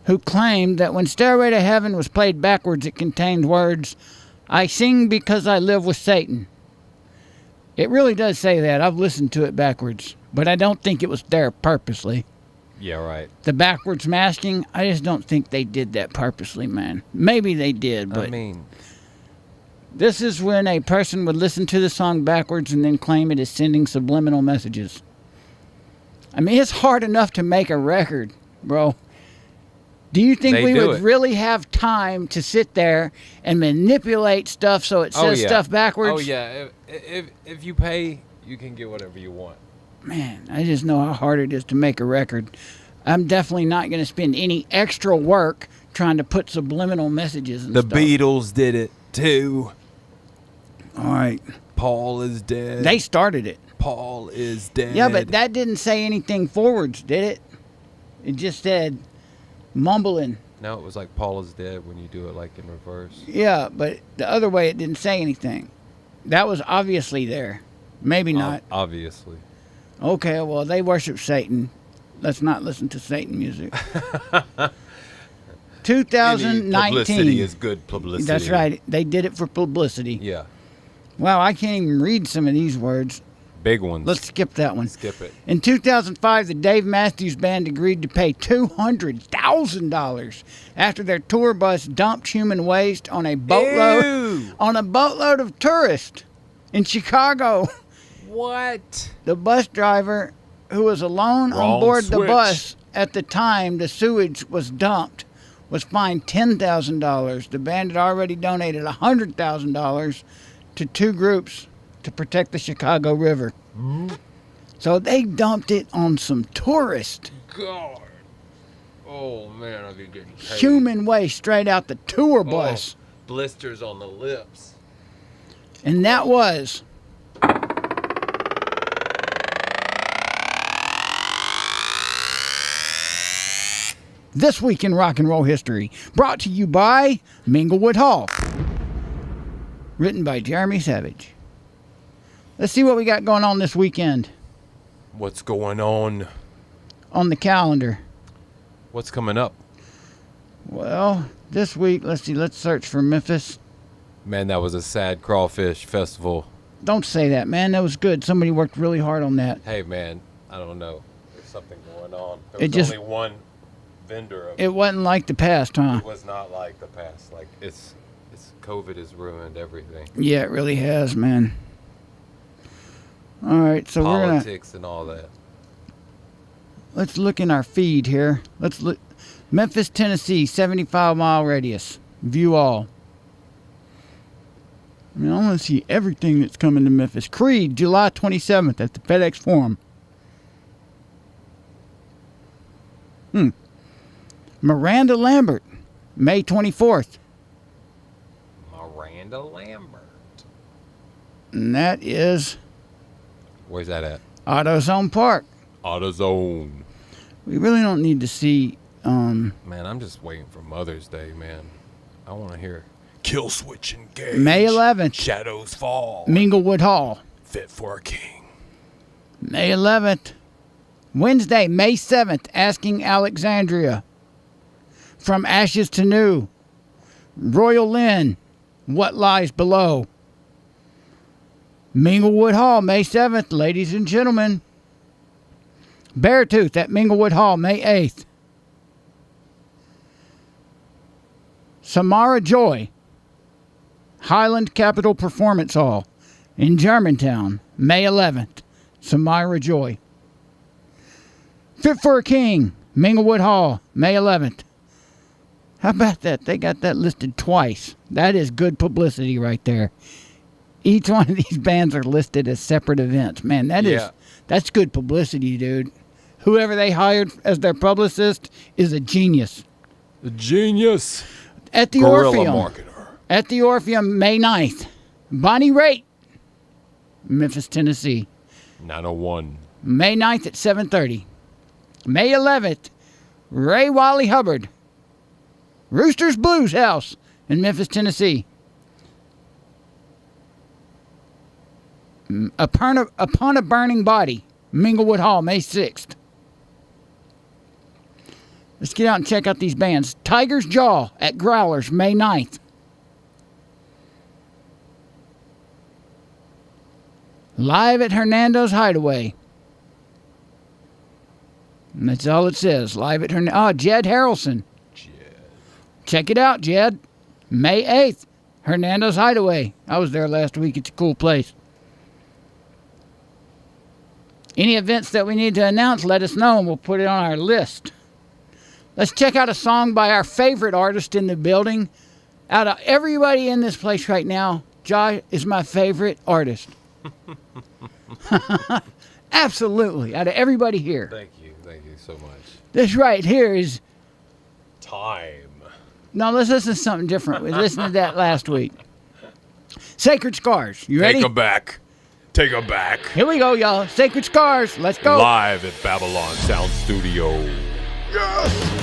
who claimed that when Stairway to Heaven was played backwards, it contained words, "I sing because I live with Satan." It really does say that. I've listened to it backwards, but I don't think it was there purposely. Yeah, right. The backwards masking, I just don't think they did that purposely, man. Maybe they did, but I mean, this is when a person would listen to the song backwards and then claim it is sending subliminal messages. I mean, it's hard enough to make a record, bro. Do you think we would really have time to sit there and manipulate stuff so it says stuff backwards? Oh, yeah. If you pay, you can get whatever you want. Man, I just know how hard it is to make a record. I'm definitely not going to spend any extra work trying to put subliminal messages and The stuff. Beatles did it, too. All right. Paul is dead. They started it. Paul is dead. Yeah, but that didn't say anything forwards, did it? It just said mumbling. No, it was like Paul is dead when you do it like in reverse. Yeah, but the other way it didn't say anything. That was obviously there. Maybe not. Obviously. Okay, well, they worship Satan. Let's not listen to Satan music. 2019. Any publicity is good publicity. That's right. They did it for publicity. Yeah. Wow, I can't even read some of these words. Big ones. Let's skip that one. skip it. In 2005, the Dave Matthews Band agreed to pay $200,000 after their tour bus dumped human waste on a boatload of tourists in Chicago. What? The bus driver, who was alone on Wrong board the switch. bus at the time the sewage was dumped, was fined $10,000. The band had already donated $100,000 to two groups to protect the Chicago River. So they dumped it on some tourists. God. Oh man, I'll be getting paid. Human waste straight out the tour bus. Blisters on the lips. And that was This Week in Rock and Roll History, brought to you by Minglewood Hall. Written by Jeremy Savage. Let's see what we got going on this weekend What's going on? on the calendar. What's coming up? Well, this week, let's see, let's search for Memphis. Man, that was a sad crawfish festival. Don't say that, man. That was good. Somebody worked really hard on that. Hey man, I don't know. There's something going on. There It was just- only one vendor of It wasn't like the past, huh? It was not like the past. Like it's COVID has ruined everything. Yeah, it really has, man. All right, so Politics and all that. let's look in our feed here. Let's look. Memphis, Tennessee, 75-mile radius. View all. I mean, I want to see everything that's coming to Memphis. Creed, July 27th at the FedEx Forum. Miranda Lambert, May 24th. Miranda Lambert. And that is Where's that at? AutoZone Park. AutoZone. We really don't need to see. Man, I'm just waiting for Mother's Day, man. I want to hear Kill Switch Engage. May 11th, Shadows Fall. Minglewood Hall. Fit for a King. May 11th. Wednesday, May 7th, Asking Alexandria. From Ashes to New. Royal Lynn, What Lies Below. Minglewood Hall, May 7th, ladies and gentlemen. Beartooth at Minglewood Hall, May 8th. Samara Joy, Highland Capital Performance Hall in Germantown, May 11th. Samara Joy. Fit for a King, Minglewood Hall, May 11th. How about that? They got that listed twice. That is good publicity right there. Each one of these bands are listed as separate events. Man, that's good publicity, dude. Whoever they hired as their publicist is a genius. A genius. At the Guerrilla Orpheum. marketer. At the Orpheum, May 9th. Bonnie Raitt, Memphis, Tennessee. 901. May 9th at 7:30. May 11th, Ray Wally Hubbard, Rooster's Blues House in Memphis, Tennessee. Upon a Burning Body, Minglewood Hall, May 6th. Let's get out and check out these bands. Tiger's Jaw at Growlers, May 9th. Live at Hernando's Hideaway. And that's all it says. Live at Jed Harrelson. Check it out, Jed. May 8th. Hernando's Hideaway. I was there last week. It's a cool place. Any events that we need to announce, let us know and we'll put it on our list. Let's check out a song by our favorite artist in the building. Out of everybody in this place right now, Josh is my favorite artist. Absolutely. Out of everybody here. Thank you so much. This right here is... Time. No, let's listen to something different. We listened to that last week. Sacred Scars. You ready? Take 'em back. Take 'em back. Here we go, y'all. Sacred Scars. Let's go. Live at Babbylon Sound Studio. Yes.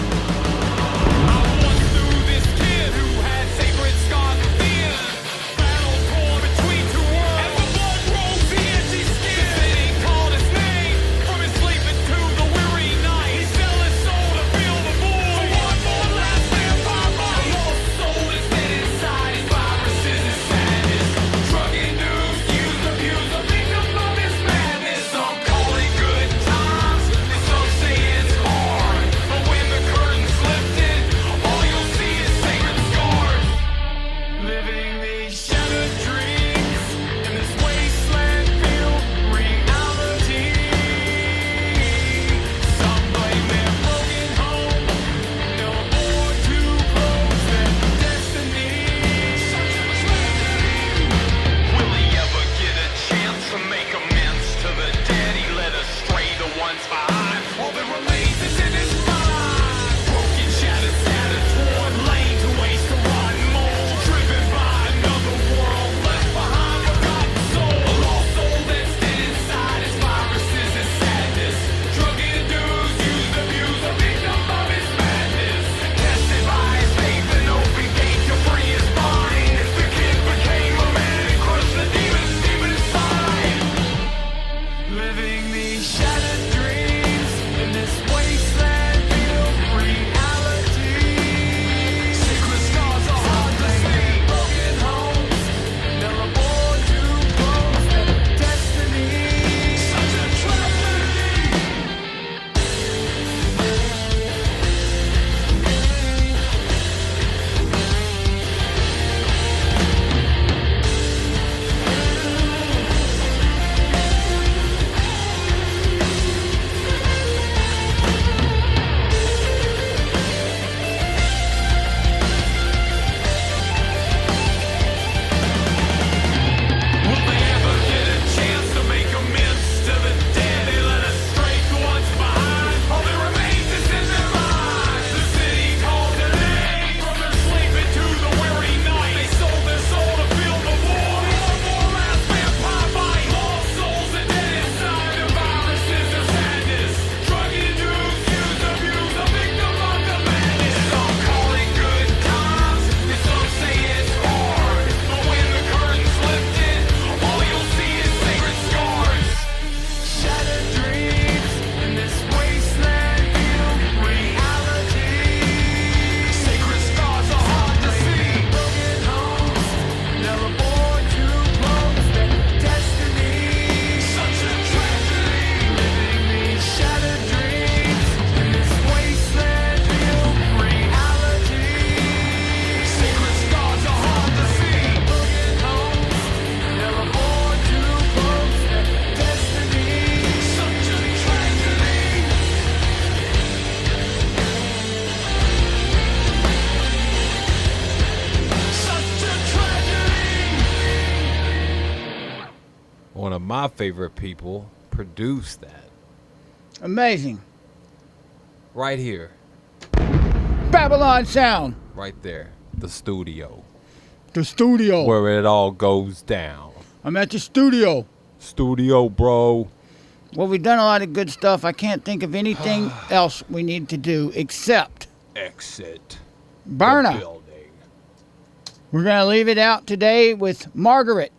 one of my favorite people produced that. Amazing. Right here. Babbylon Sound. Right there. The studio. The studio. Where it all goes down. I'm at the studio. Studio, bro. Well, we've done a lot of good stuff. I can't think of anything else we need to do except exit the Berna. building. We're going to leave it out today with Margaret.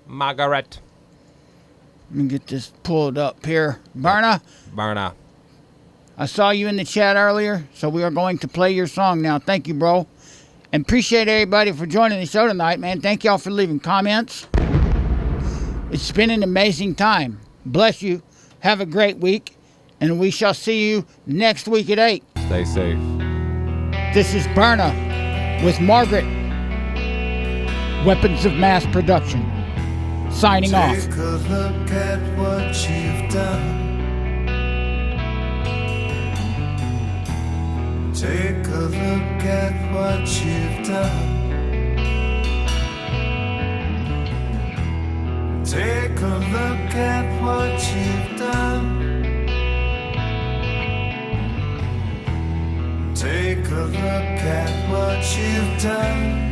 Margaret. Let me get this pulled up here. Berna, I saw you in the chat earlier, so we are going to play your song now. Thank you, bro. And appreciate everybody for joining the show tonight, man. Thank y'all for leaving comments. It's been an amazing time. Bless you. Have a great week. And we shall see you next week at 8. Stay safe. This is Berna with Margaret. Weapons of Mass Production. Signing off. Take a look at what you've done. Take a look at what you've done. Take a look at what you've done. Take a look at what you've done.